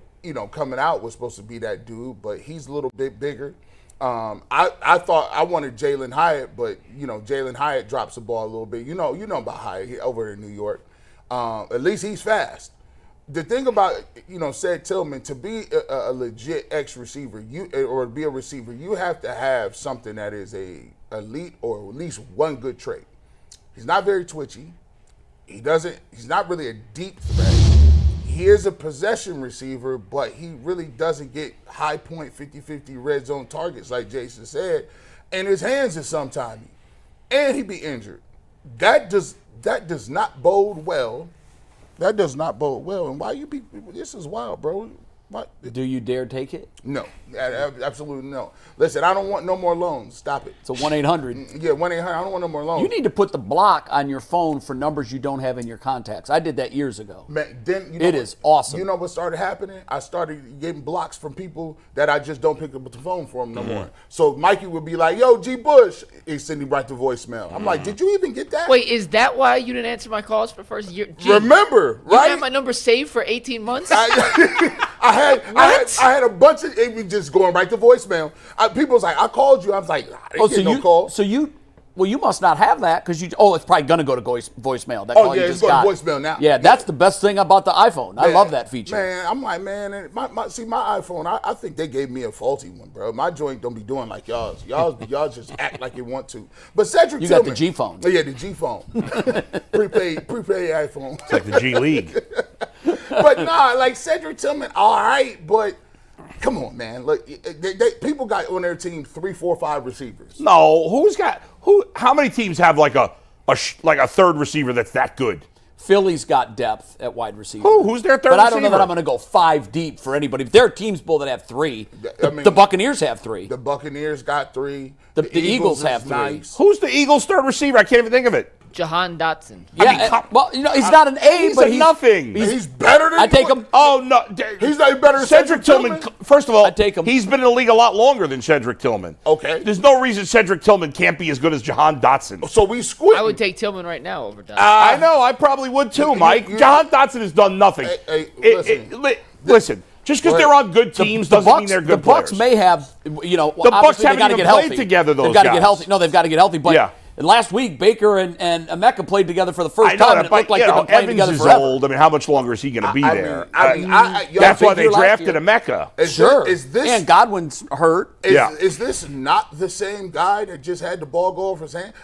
coming out was supposed to be that dude, but he's a little bit bigger. I thought I wanted Jalen Hyatt, but Jalen Hyatt drops the ball a little bit. You know about Hyatt over in New York. At least he's fast. The thing about Cedric Tillman, to be a legit X receiver, or be a receiver, you have to have something that is a elite or at least one good trait. He's not very twitchy. He's not really a deep threat. He is a possession receiver, but he really doesn't get high point 50-50 red zone targets like Jason said. And his hands is sometimes. And he be injured. That does not bode well. That does not bode well. And why this is wild, bro. What? Do you dare take it? No, absolutely no. Listen, I don't want no more loans. Stop it. It's a 1-800. Yeah, 1-800. I don't want no more loans. You need to put the block on your phone for numbers you don't have in your contacts. I did that years ago. Man, then it is awesome. You know what started happening? I started getting blocks from people that I just don't pick up the phone for them no more. So Mikey would be like, "Yo, G. Bush," he's sending right to voicemail. I'm like, "Did you even get that?" Wait, is that why you didn't answer my calls for the first year? Gee, remember, you right? had my number saved for 18 months. I had a bunch of it was just going right to voicemail. People was like, "I called you." I was like, "I didn't get no call." So you must not have that because you. Oh, it's probably gonna go to voicemail. That call you just got. It's going to voicemail now. Yeah, that's the best thing about the iPhone. I love that feature. Man, I'm like, man, my iPhone. I think they gave me a faulty one, bro. My joint don't be doing like y'all's. Y'all just act like you want to. But Cedric you Tillman, got the G phone. Yeah, the G phone. prepaid iPhone. It's like the G League. But nah, like Cedric Tillman, all right, but come on, man. Look, people got on their team 3, 4, 5 receivers. No, how many teams have like a third receiver that's that good? Philly's got depth at wide receiver. Who's their third receiver? But I don't know that I'm going to go 5 deep for anybody. There are teams, Bull, that have 3. The Buccaneers have 3. The Buccaneers got 3. The Eagles have 3. Nice. Who's the Eagles' third receiver? I can't even think of it. Jahan Dotson. Yeah, he's not an A, but he's nothing. He's better than. I take him. Oh no, he's not better than Cedric Tillman. First of all, I take him. He's been in the league a lot longer than Cedric Tillman. Okay. There's no reason Cedric Tillman can't be as good as Jahan Dotson. So we squint. I would take Tillman right now over Dotson. I know. I probably would too, Mike. Jahan Dotson has done nothing. Listen. Just because they're on good teams doesn't mean they're good players. The Bucs may have, the Bucs haven't even played together. Those they've got to guys. get healthy. No, they've got to get healthy. But last week, Baker and Emeka played together for the first time, and it looked like they've been playing together forever. Old. I mean, how much longer is he going to be there? That's why they drafted Emeka. Is this and Godwin's hurt? Is this not the same guy that just had the ball go off his hand?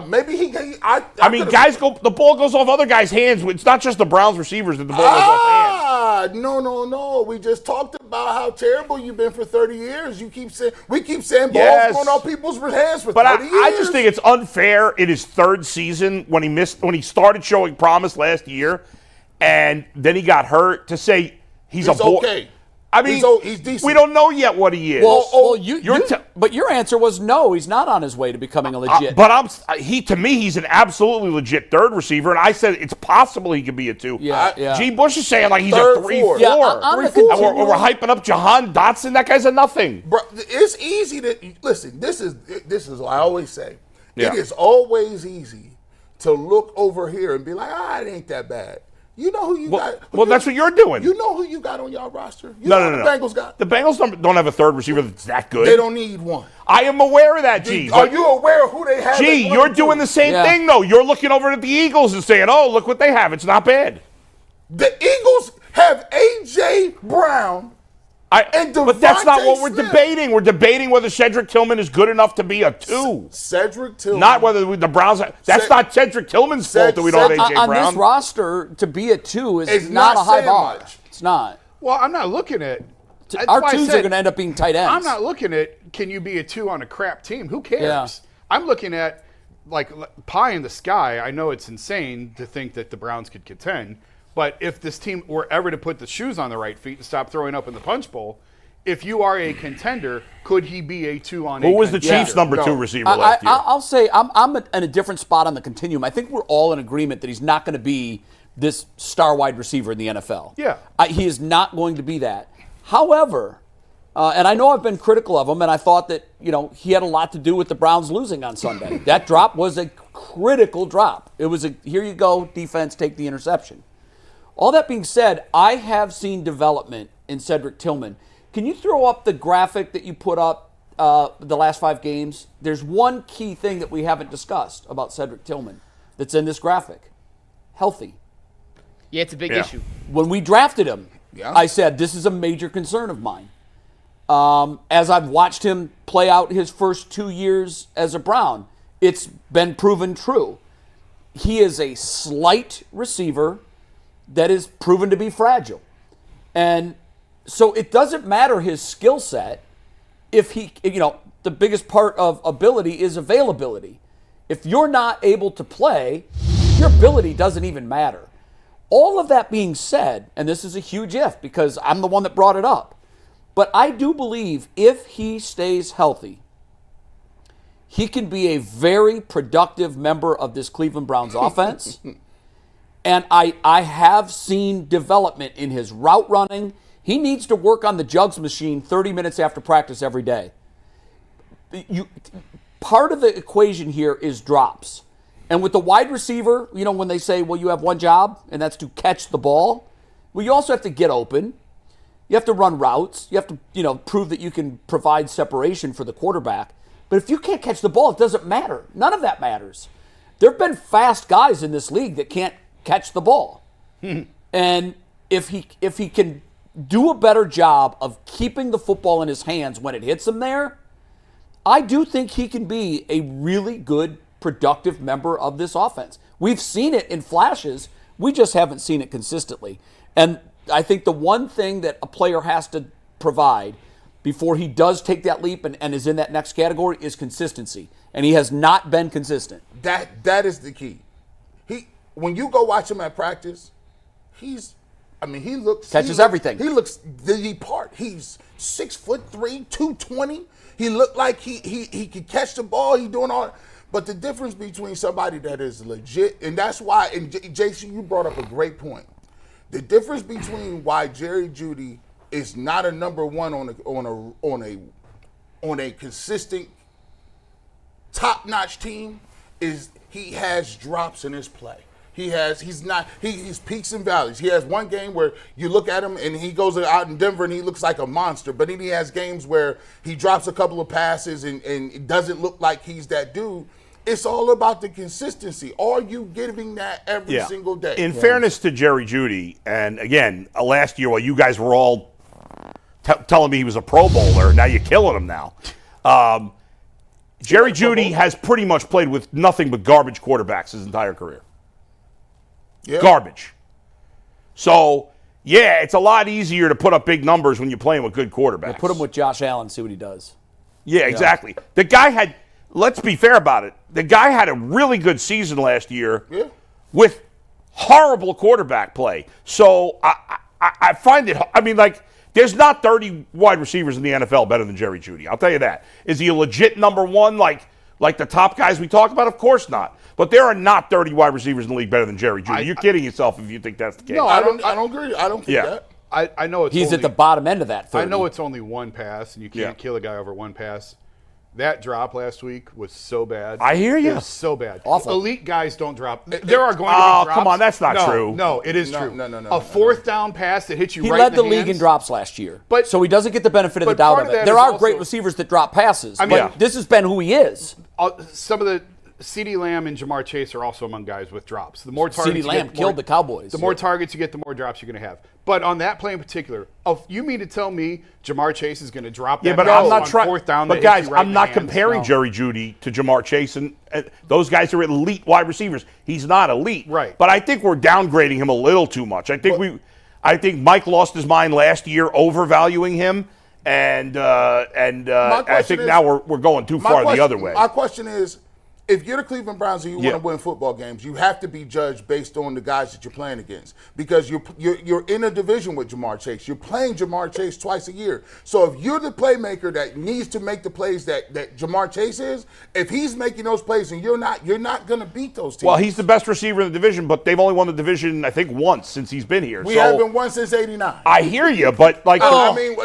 Maybe he. The ball goes off other guys' hands. It's not just the Browns receivers that the ball goes off hands. No. We just talked about how terrible you've been for 30 years. We keep saying balls going off people's hands for 30 years. I just think it's unfair in his third season when he started showing promise last year, and then he got hurt. To say he's a boy. Okay. I mean, he's decent. We don't know yet what he is. But your answer was no. He's not on his way to becoming a legit. To me, he's an absolutely legit third receiver, and I said it's possible he could be a 2. Yeah. G. Bush is saying like he's Third, a 3-4. four. Yeah, on the And we're hyping up Jahan Dotson. That guy's a nothing. Bro, it's easy to listen. This is what I always say. Yeah. It is always easy to look over here and be like, it ain't that bad. You know who you got. That's what you're doing. You know who you got on y'all roster. You No. know who the Bengals got. The Bengals don't have a third receiver that's that good. They don't need one. I am aware of that, G. Are you aware of who they have? G, you're doing the same thing, though. You're looking over at the Eagles and saying, oh, look what they have. It's not bad. The Eagles have A.J. Brown. But that's not what we're Smith. debating. We're debating whether Cedric Tillman is good enough to be a 2. Cedric Tillman. Not whether the Browns. That's not Cedric Tillman's fault that we don't have A.J. on Brown. this roster, to be a 2 is It's not a high saying bar. much. It's not. Well, I'm not looking at Our 2s are going to end up being tight ends. I'm not looking at can you be a 2 on a crap team? Who cares? Yeah. I'm looking at like pie in the sky. I know it's insane to think that the Browns could contend, but if this team were ever to put the shoes on the right feet and stop throwing up in the punch bowl, if you are a contender, could he be a 2 on? Who was the contender? Chiefs' number 2 receiver last year? I'll say I'm in a different spot on the continuum. I think we're all in agreement that he's not going to be this star wide receiver in the NFL. Yeah. He is not going to be that. However, and I know I've been critical of him, and I thought that he had a lot to do with the Browns losing on Sunday. That drop was a critical drop. It was here you go, defense, take the interception. All that being said, I have seen development in Cedric Tillman. Can you throw up the graphic that you put up the last 5 games? There's one key thing that we haven't discussed about Cedric Tillman that's in this graphic. Healthy. Yeah, it's a big issue. When we drafted him, I said this is a major concern of mine. As I've watched him play out his first 2 years as a Brown, it's been proven true. He is a slight receiver that is proven to be fragile. And so it doesn't matter his skill set if the biggest part of ability is availability. If you're not able to play, your ability doesn't even matter. All of that being said, and this is a huge if because I'm the one that brought it up, but I do believe if he stays healthy, he can be a very productive member of this Cleveland Browns offense. And I have seen development in his route running. He needs to work on the jugs machine 30 minutes after practice every day. Part of the equation here is drops. And with the wide receiver, when they say, well, you have one job, and that's to catch the ball, well, you also have to get open. You have to run routes. You have to, prove that you can provide separation for the quarterback. But if you can't catch the ball, it doesn't matter. None of that matters. There have been fast guys in this league that can't catch the ball. And if he can do a better job of keeping the football in his hands when it hits him there, I do think he can be a really good, productive member of this offense. We've seen it in flashes. We just haven't seen it consistently. And I think the one thing that a player has to provide before he does take that leap and is in that next category is consistency. And he has not been consistent. That is the key. When you go watch him at practice, he looks catches everything. He looks the part. He's 6'3", 220. He looked like he could catch the ball. He doing all. But the difference between somebody that is legit, and that's why. And Jason, you brought up a great point. The difference between why Jerry Jeudy is not a number 1 on a consistent top-notch team is he has drops in his play. He's peaks and valleys. He has one game where you look at him and he goes out in Denver and he looks like a monster. But then he has games where he drops a couple of passes and it doesn't look like he's that dude. It's all about the consistency. Are you giving that every single day? In fairness to Jerry Jeudy, and again, last year while you guys were all telling me he was a Pro Bowler, now you're killing him now. Jerry Jeudy has pretty much played with nothing but garbage quarterbacks his entire career. Yeah. Garbage. So, it's a lot easier to put up big numbers when you're playing with good quarterbacks. Put him with Josh Allen, see what he does. Yeah, exactly. The guy had, let's be fair about it, the guy had a really good season last year with horrible quarterback play. So I find it. I mean, like, there's not 30 wide receivers in the NFL better than Jerry Jeudy. I'll tell you that. Is he a legit number one like the top guys we talk about? Of course not. But there are not 30 wide receivers in the league better than Jerry Jeudy. You're kidding yourself if you think that's the case. No, I don't agree. I don't think that. I know it's He's at the bottom end of that 30. I know it's only one pass, and you can't kill a guy over one pass. That drop last week was so bad. I hear you. It was so bad. Awful. Elite guys don't drop. There are going to be drops. Come on, that's not true. No, it is true. No. A fourth down pass that hits you He right led in the the league in hands. drops last year, But- so he doesn't get the benefit of the but doubt part of of it. that There is are also- great receivers that drop passes, I mean, but this has been who he is. Some of the CeeDee Lamb and Jamar Chase are also among guys with drops. The more targets CeeDee you Lamb get, killed the Cowboys. The more targets you get, the more drops you're going to have. But on that play in particular, you mean to tell me Jamar Chase is going to drop that but pass I'm not on trying. fourth down? But that hits guys, you right in I'm the not hands? comparing Jerry Jeudy to Jamar Chase, and those guys are elite wide receivers. He's not elite, Right. But I think we're downgrading him a little too much. I think Mike lost his mind last year, overvaluing him, and I think now we're going too far the other way. My question is, if you're the Cleveland Browns and you want to win football games, you have to be judged based on the guys that you're playing against, because you're in a division with Jamar Chase. You're playing Jamar Chase twice a year. So if you're the playmaker that needs to make the plays that Jamar Chase is, if he's making those plays and you're not going to beat those teams. Well, he's the best receiver in the division, but they've only won the division, I think, once since he's been here. We haven't won since '89. I hear you, but like, I mean,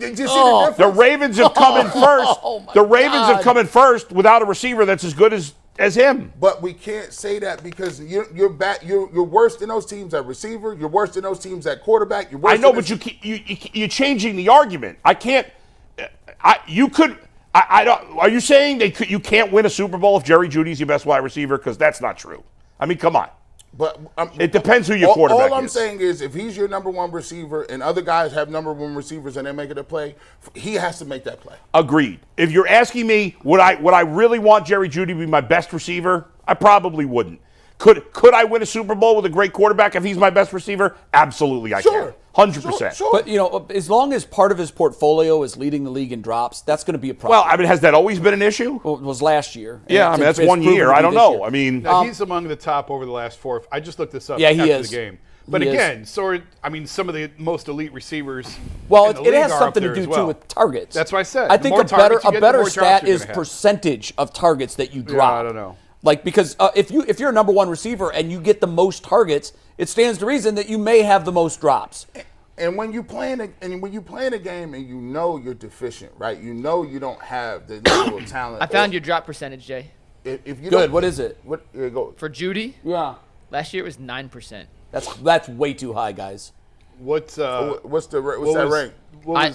did you see the difference? the Ravens have come in first. The Ravens have come in first without a receiver that's as good as him. But we can't say that because you're worse than those teams at receiver. You're worse than those teams at quarterback. You're worse. I know, than but you're changing the argument. I can't. You could. I don't. Are you saying you can't win a Super Bowl if Jerry Jeudy's your best wide receiver? Because that's not true. I mean, come on. But It depends who your quarterback is. All I'm saying is, if he's your number one receiver and other guys have number one receivers and they're making a play, he has to make that play. Agreed. If you're asking me, would I really want Jerry Jeudy to be my best receiver? I probably wouldn't. Could I win a Super Bowl with a great quarterback if he's my best receiver? Absolutely, I can. 100%. Sure. But, as long as part of his portfolio is leading the league in drops, that's going to be a problem. Well, I mean, has that always been an issue? Well, it was last year. Yeah, I mean, that's 1 year. I don't know. I mean, Now, he's among the top over the last 4. I just looked this up Yeah, he after is. the game. But He again, some of the most elite receivers. Well, in the it league has are something up to there do as too well. with targets. That's what I said. I The think more a targets you get, the better more drops stat you're is gonna have. percentage of targets that you drop. I don't know. Like, because if you're a number one receiver and you get the most targets, it stands to reason that you may have the most drops. And when you playing a game and you know you're deficient, right? You know you don't have the level of talent. I found your drop percentage, Jay. If you Good. What is it? Here you go. For Jeudy, Yeah. last year it was 9%. That's way too high, guys. What's What's that rank?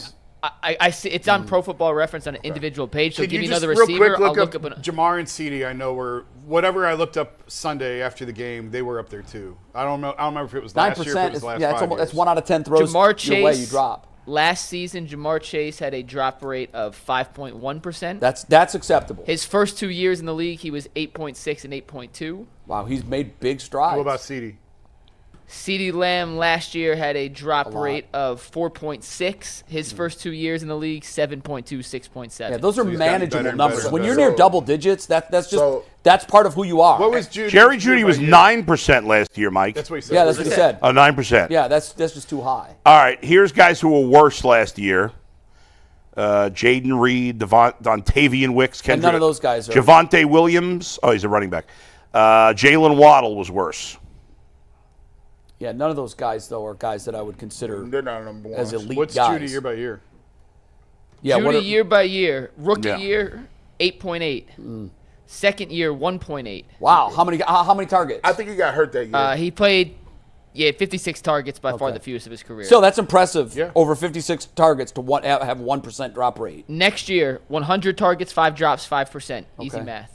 I see it's on Pro Football Reference on an individual page. So Can give you me just another real receiver. quick I'll look up an. Jamar and CeeDee, I know were whatever I looked up Sunday after the game, they were up there too. I don't remember if it was last year, or if it was last 5 years. That's 1 out of 10 throws. Jamar your way you Chase. drop. Last season, Jamar Chase had a drop rate of 5.1%. That's acceptable. His first 2 years in the league, he was 8.6 and 8.2. Wow, he's made big strides. What about CeeDee? CeeDee Lamb last year had a drop lot. rate of 4.6. His first 2 years in the league, 7.2, 6.7. Yeah, those are he's gotten manageable better and numbers. better. When you're So- near double digits, that's So- part of who you are. What was Jeudy? Jerry Jeudy was year by year? 9% last year, Mike. That's what he said. Yeah, that's what he said. 9%. Yeah, that's just too high. All right, here's guys who were worse last year. Jaden Reed, Dontavian Wicks, And none of those guys are. Javonte Williams. Oh, he's a running back. Jalen Waddle was worse. Yeah, none of those guys, though, are guys that I would consider They're not number one. as elite What's guys. Jeudy year by year? Yeah, Jeudy year by year. Rookie Yeah. year, 8.8. Second year, 1.8. Wow, how many targets? I think he got hurt that year. He played, 56 targets, by far the fewest of his career. Still, that's impressive. Yeah. Over 56 targets to have 1% drop rate. Next year, 100 targets, 5 drops, 5%. Easy Okay. math.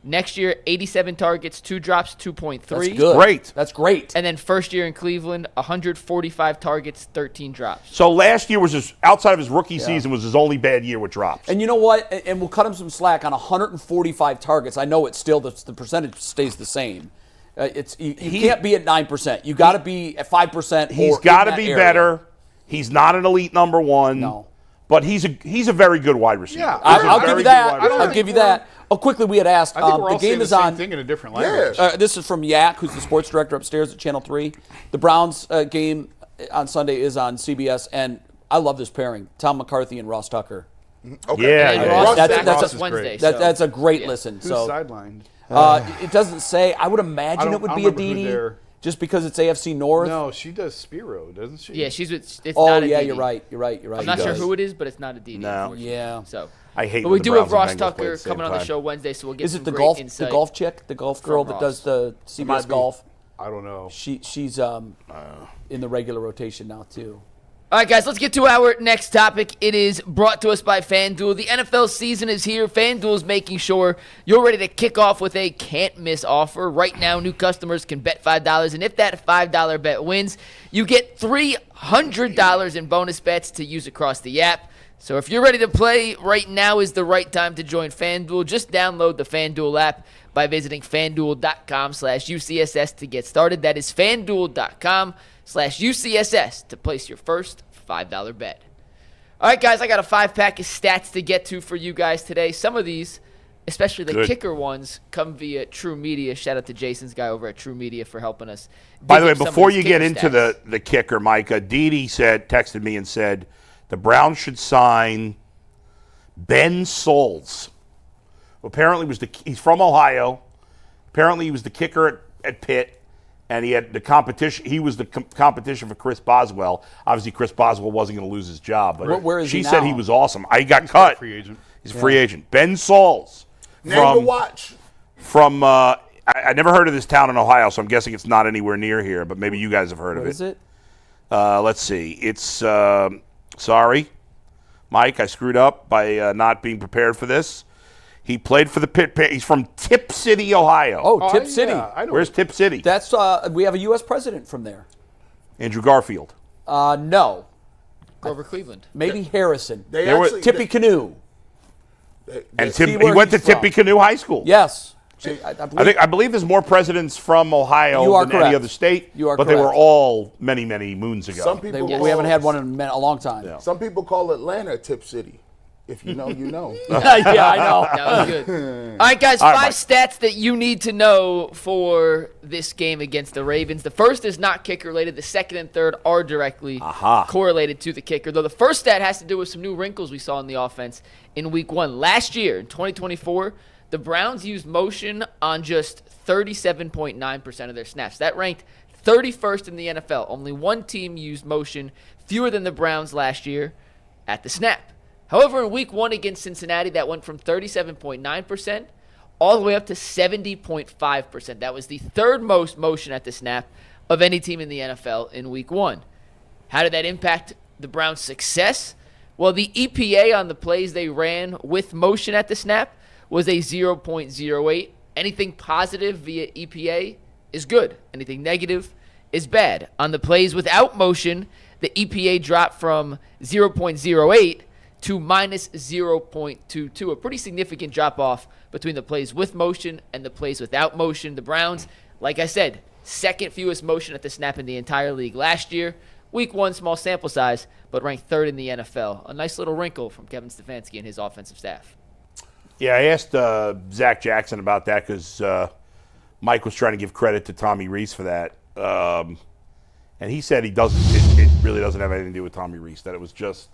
Next year, 87 targets, 2 drops, 2.3. That's good. Great. That's great. And then first year in Cleveland, 145 targets, 13 drops. So last year was outside of his rookie season, was his only bad year with drops. And you know what? And we'll cut him some slack on 145 targets. I know it's still the percentage stays the same. You can't be at 9%. You got to be at 5%. He's or got in to that be area. better. He's not an elite number one. No. but he's a very good wide receiver. Yeah, I'll give you that. I don't I'll give you that. Oh, quickly, we had asked. I think we're the all game saying the is same on. thing in a different language. This is from Yak, who's the sports director upstairs at Channel 3. The Browns game on Sunday is on CBS, and I love this pairing: Tom McCarthy and Ross Tucker. Okay. Yeah, And yeah. Ross That's- back that's Ross a- Wednesday. That's so. a great Yeah. listen. Who's So sidelined? it doesn't say. I would imagine it would I be don't a remember who DD, they're- just because it's AFC North. No, she does Spiro, doesn't she? Yeah, she's with. It's Oh not a yeah, DD. you're right. You're right. I'm not He sure does. who it is, but it's not a DD. No. unfortunately. Yeah. So. I hate But when we the do Browns have and Ross Bengals play Tucker at the same coming on the time. show Wednesday, so we'll get Is some it the great golf insight. the golf chick, the golf girl From that does Ross. the CBS be. golf? I don't know. She's in the regular rotation now too. All right, guys, let's get to our next topic. It is brought to us by FanDuel. The NFL season is here. FanDuel is making sure you're ready to kick off with a can't-miss offer. Right now, new customers can bet $5, and if that $5 bet wins, you get $300 in bonus bets to use across the app. So if you're ready to play, right now is the right time to join FanDuel. Just download the FanDuel app by visiting FanDuel.com/UCSS to get started. That is FanDuel.com/UCSS to place your first $5 bet. All right, guys, I got a 5-pack of stats to get to for you guys today. Some of these, especially the Good. kicker ones, come via True Media. Shout out to Jason's guy over at True Media for helping us. By dig the way, up some of before these you get kicker into stats. the kicker, Micah, Didi texted me and said the Browns should sign Ben Souls. Apparently, he's from Ohio. Apparently, he was the kicker at Pitt, and he had the competition. He was the competition for Chris Boswell. Obviously, Chris Boswell wasn't going to lose his job, but Where is she he said now? he was awesome. I got cut. Free agent. He's a free agent. Ben Souls. Name to watch. From I never heard of this town in Ohio, so I'm guessing it's not anywhere near here, but maybe you guys have heard What of is it? Let's see. It's sorry, Mike, I screwed up by not being prepared for this. He played for the Pitt. He's from Tip City, Ohio. Oh, Tip City. Yeah, I know. Where's Tip City? That's we have a U.S. president from there. Andrew Garfield. No, Grover Cleveland. maybe Harrison. They There were- actually Tippy Canoe. And see he where went to he's from. Tippy Canoe High School. Yes, I believe there's more presidents from Ohio You are than correct. any other state. You are but they were correct. all many, many moons ago. some people we haven't had one in a long time. Yeah, Some people call Atlanta Tip City. If you know, you know. I know. That was good. All right, guys, All right, 5 Mike. stats that you need to know for this game against the Ravens. The first is not kick-related. The second and third are directly correlated to the kicker, though the first stat has to do with some new wrinkles we saw in the offense in Week 1. Last year, in 2024, the Browns used motion on just 37.9% of their snaps. That ranked 31st in the NFL. Only one team used motion fewer than the Browns last year at the snap. However, in Week 1 against Cincinnati, that went from 37.9% all the way up to 70.5%. That was the third most motion at the snap of any team in the NFL in Week 1. How did that impact the Browns' success? Well, the EPA on the plays they ran with motion at the snap was a 0.08. Anything positive via EPA is good. Anything negative is bad. On the plays without motion, the EPA dropped from 0.08 to minus 0.22, a pretty significant drop-off between the plays with motion and the plays without motion. The Browns, like I said, second fewest motion at the snap in the entire league last year. Week 1, small sample size, but ranked third in the NFL. A nice little wrinkle from Kevin Stefanski and his offensive staff. Yeah, I asked Zach Jackson about that because Mike was trying to give credit to Tommy Reese for that. And he said he doesn't. It really doesn't have anything to do with Tommy Reese. That it was just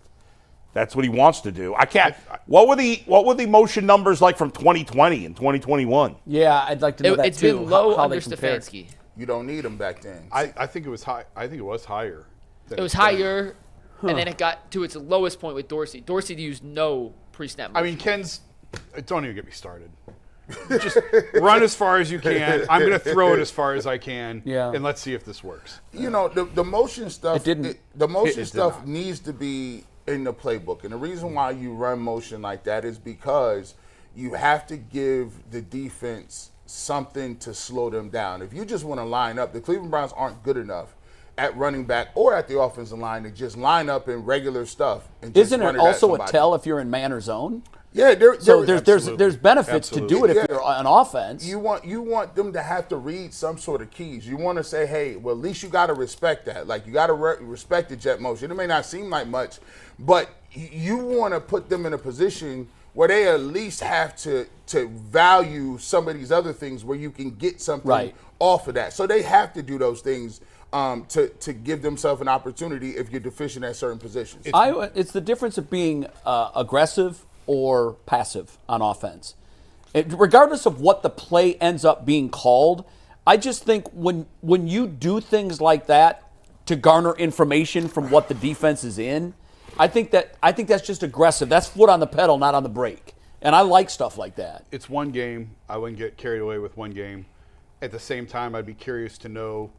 that's what he wants to do. I can't. What were the motion numbers like from 2020 and 2021? Yeah, I'd like to know that It's too. been low how under they compare. Stefanski. You don't need them back then. I think it was high. I think it was higher. It was higher, and then it got to its lowest point with Dorsey. Dorsey used no pre-snap motion. I mean, Ken's. Don't even get me started. Just run as far as you can. I'm going to throw it as far as I can. Yeah. And let's see if this works. You know, the motion stuff. It didn't. The motion did stuff not. needs to be in the playbook, and the reason why you run motion like that is because you have to give the defense something to slow them down. If you just want to line up, the Cleveland Browns aren't good enough at running back or at the offensive line to just line up in regular stuff. And just Isn't run it at also a somebody. tell if you're in man or zone? Yeah, So there- there's benefits to do it if Yeah. you're on offense. You want them to have to read some sort of keys. You want to say, hey, well, at least you got to respect that. Like, you got to respect the jet motion. It may not seem like much, but you want to put them in a position where they at least have to value some of these other things where you can get something off of that. So they have to do those things to give themselves an opportunity if you're deficient at certain positions. It's the difference of being aggressive or passive on offense. Regardless of what the play ends up being called, I just think when you do things like that to garner information from what the defense is in, I think that's just aggressive. That's foot on the pedal, not on the brake. And I like stuff like that. It's one game. I wouldn't get carried away with one game. At the same time, I'd be curious to know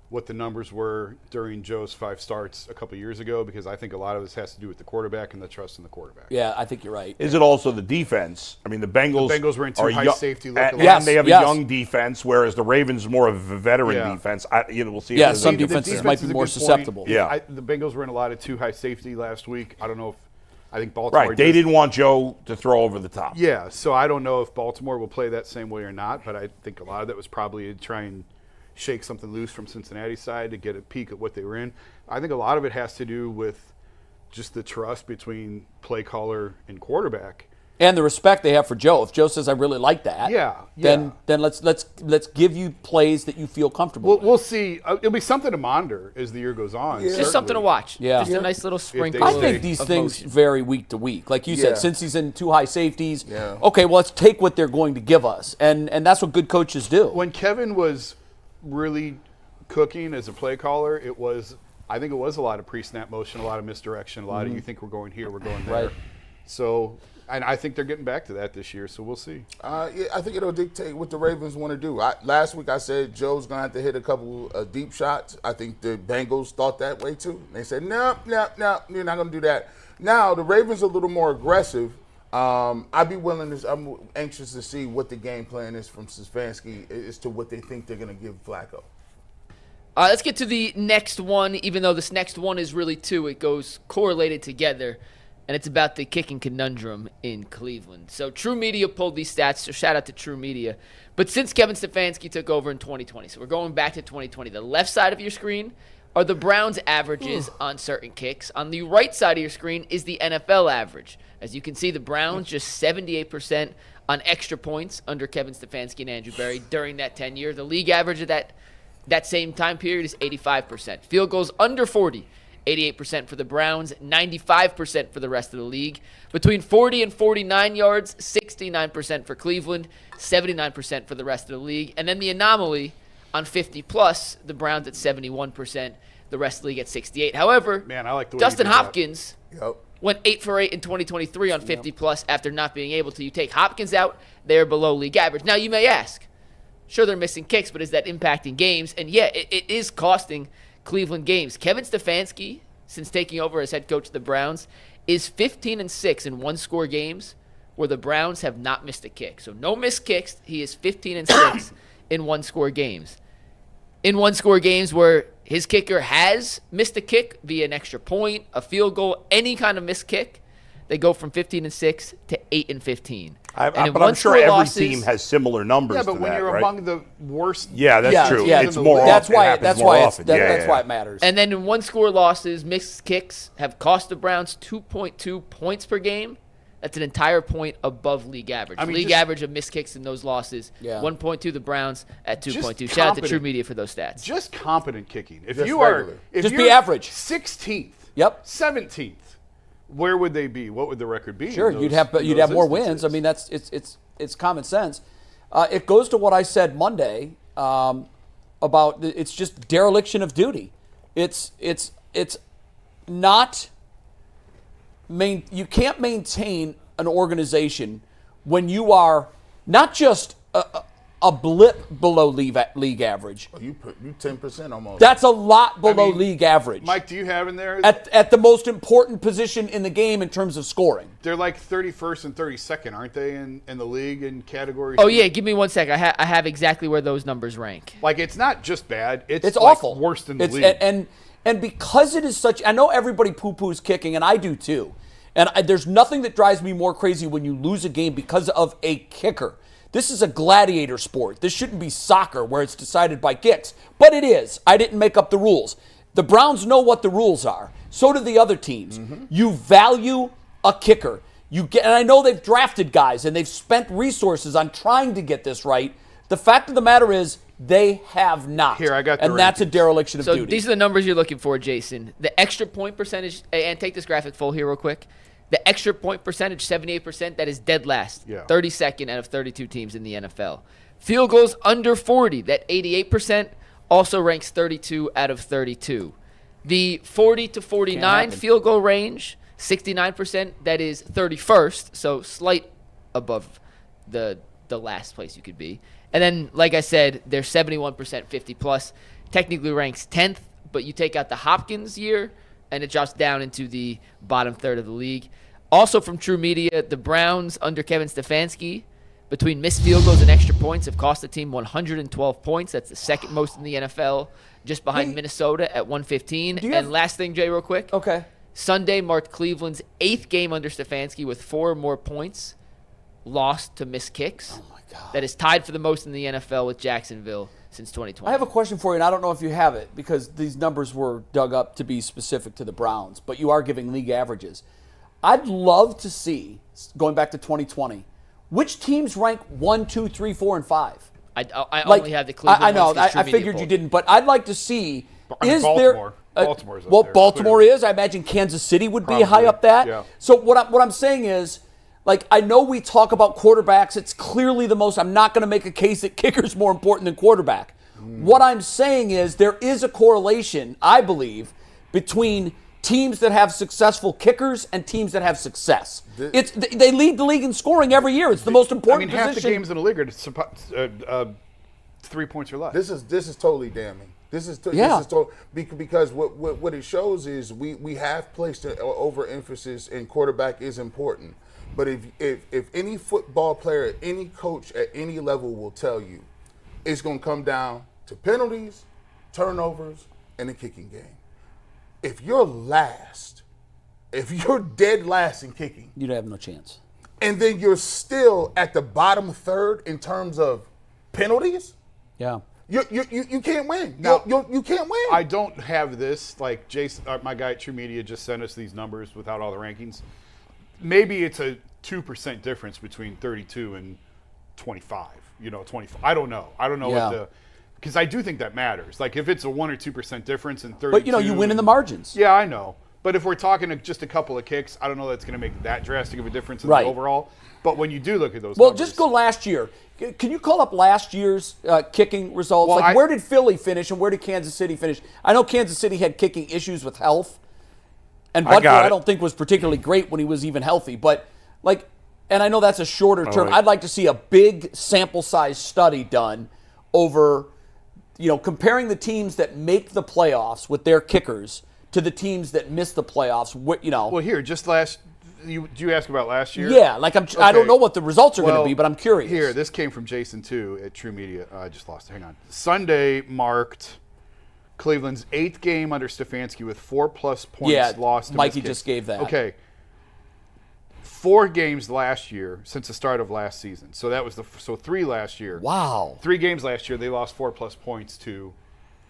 what the numbers were during Joe's 5 starts a couple years ago, because I think a lot of this has to do with the quarterback and the trust in the quarterback. Yeah, I think you're right. Is it also the defense? I mean, the Bengals were in two are high safety look and Yes, they have yes. a young defense, whereas the Ravens are more of a veteran defense. We'll see. Yeah, if some The defenses defense might be is a more good point. susceptible. Yeah. The Bengals were in a lot of 2 high safety last week. I don't know if I think Baltimore. Right, they didn't want Joe to throw over the top. Yeah, so I don't know if Baltimore will play that same way or not, but I think a lot of that was probably to try and shake something loose from Cincinnati's side to get a peek at what they were in. I think a lot of it has to do with just the trust between play caller and quarterback. And the respect they have for Joe. If Joe says, "I really like that," then let's give you plays that you feel comfortable with. We'll see. It'll be something to monitor as the year goes on. Yeah. Just something to watch. Yeah. Just a nice little sprinkle. I think these of things motion. vary week to week. Like you said, Yeah. since he's in 2 high safeties, Yeah. okay, well, let's take what they're going to give us. And that's what good coaches do. When Kevin was really cooking as a play caller, I think it was a lot of pre-snap motion, a lot of misdirection, a lot of you think we're going here, we're going there. Right. So, and I think they're getting back to that this year, so we'll see. Yeah, I think it'll dictate what the Ravens want to do. Last week I said Joe's going to have to hit a couple deep shots. I think the Bengals thought that way too. They said, no, you're not going to do that. Now, the Ravens are a little more aggressive. I'm anxious to see what the game plan is from Stefanski as to what they think they're going to give Flacco. Let's get to the next one. Even though this next one is really 2, it goes correlated together, and it's about the kicking conundrum in Cleveland. So True Media pulled these stats, so shout out to True Media. But since Kevin Stefanski took over in 2020, so we're going back to 2020, the left side of your screen are the Browns' averages on certain kicks. On the right side of your screen is the NFL average. As you can see, the Browns just 78% on extra points under Kevin Stefanski and Andrew Berry during that tenure. The league average of that same time period is 85%. Field goals under 40, 88% for the Browns, 95% for the rest of the league. Between 40 and 49 yards, 69% for Cleveland, 79% for the rest of the league. And then the anomaly on 50-plus, the Browns at 71%, the rest of the league at 68%. However, Man, I like the way Dustin you did that. Hopkins Yep. went 8 for 8 in 2023 on 50-plus after not being able to. You take Hopkins out, they're below league average. Now, you may ask, sure, they're missing kicks, but is that impacting games? And, yeah, it is costing Cleveland games. Kevin Stefanski, since taking over as head coach of the Browns, is 15-6 in one-score games where the Browns have not missed a kick. So no missed kicks. He is 15-6 in one-score games. In one-score games where his kicker has missed a kick via an extra point, a field goal, any kind of missed kick, they go from 15-6 to 8-15. But I'm sure every team has similar numbers. Yeah, but to when that, you're right? among the worst. Yeah, that's true. Yeah, It's more. That's often. why. It happens That's more why. often. That's why it matters. And then in one-score losses, missed kicks have cost the Browns 2.2 points per game. That's an entire point above league average. I mean, league just- average of missed kicks in those losses, Yeah. 1.2 the Browns at 2.2. Just Shout out to competent. True Media for those stats. Just competent kicking. If Just you are, regular. if Just you're be average. 16th, Yep. 17th, where would they be? What would the record be? Sure, in those- you'd have in those more wins. instances? I mean, it's common sense. It goes to what I said Monday about it's just dereliction of duty. It's not you can't maintain an organization when you are not just a blip below league average. You 10% almost. That's a lot below mean, league average. Mike, do you have in there? At the most important position in the game in terms of scoring. They're like 31st and 32nd, aren't they, in the league in categories? Oh, yeah, give me 1 sec. I have exactly where those numbers rank. Like, it's not just bad. It's It's like awful. worse than the It's- league. And because it is such, I know everybody poo-poos kicking, and I do too. And there's nothing that drives me more crazy when you lose a game because of a kicker. This is a gladiator sport. This shouldn't be soccer where it's decided by kicks. But it is. I didn't make up the rules. The Browns know what the rules are. So do the other teams. You value a kicker. And I know they've drafted guys and they've spent resources on trying to get this right. The fact of the matter is they have not. Here, I got the and that's a dereliction of So duty. these are the numbers you're looking for, Jason. The extra point percentage, and take this graphic full here real quick. The extra point percentage, 78%, that is dead last. Yeah. 32nd out of 32 teams in the NFL. Field goals under 40, that 88%, also ranks 32 out of 32. The 40 to 49 field goal range, 69%, that is 31st, so slight above the last place you could be. And then, like I said, they're 71% 50 plus, technically ranks 10th, but you take out the Hopkins year, and it drops down into the bottom third of the league. Also from True Media, the Browns under Kevin Stefanski, between missed field goals and extra points, have cost the team 112 points. That's the second most in the NFL, just behind Minnesota at 115. And last thing, Jay, real quick. Okay. Sunday marked Cleveland's 8th game under Stefanski with 4 or more points lost to missed kicks. Oh, my God. That is tied for the most in the NFL with Jacksonville since 2020. I have a question for you, and I don't know if you have it because these numbers were dug up to be specific to the Browns, but you are giving league averages. I'd love to see, going back to 2020, which teams rank 1, 2, 3, 4, and 5. I only have the Cleveland. I know. ones 'cause True I Media figured you pulled. didn't, but I'd like to see. Is Baltimore. there? Baltimore's up well, there, Baltimore clearly. is. I imagine Kansas City would be Probably, high up that. yeah. So what I'm saying is, like, I know we talk about quarterbacks. It's clearly the most. I'm not going to make a case that kicker's more important than quarterback. What I'm saying is there is a correlation, I believe, between teams that have successful kickers and teams that have success. They lead the league in scoring every year. It's the most important half the position. games in the league are 3 points or less. This is totally damning. Because what it shows is we have placed an overemphasis in quarterback is important. But if any football player, any coach at any level will tell you, it's going to come down to penalties, turnovers, and the kicking game. If you're dead last in kicking, You'd have no chance. and then you're still at the bottom third in terms of penalties, Yeah. you can't win. Now- You can't win. I don't have this. Like Jason, my guy at True Media just sent us these numbers without all the rankings. Maybe it's a 2% difference between 32 and 25. 25. I don't know. Yeah. Because I do think that matters. Like if it's a 1 or 2% difference in 32. But, you win in the margins. Yeah, I know. But if we're talking just a couple of kicks, I don't know that's going to make that drastic of a difference in Right. the overall. But when you do look at those Well, numbers, just go last year. Can you call up last year's kicking results? Well, where did Philly finish and where did Kansas City finish? I know Kansas City had kicking issues with health. And Butker, got it. I don't think was particularly great when he was even healthy. But, and I know that's a shorter term. right. I'd like to see a big sample size study done over, comparing the teams that make the playoffs with their kickers to the teams that miss the playoffs. Well, here, just last. Do you ask about last year? Yeah, I don't know what the results are going to Well, be, but I'm curious. Here, this came from Jason too at True Media. I just lost it. Hang on. Sunday marked Cleveland's 8th game under Stefanski with 4+ points lost. To Mikey missed just kicks. gave that. Okay. 4 games last year since the start of last season. So that was 3 last year. Wow. 3 games last year. They lost 4+ points to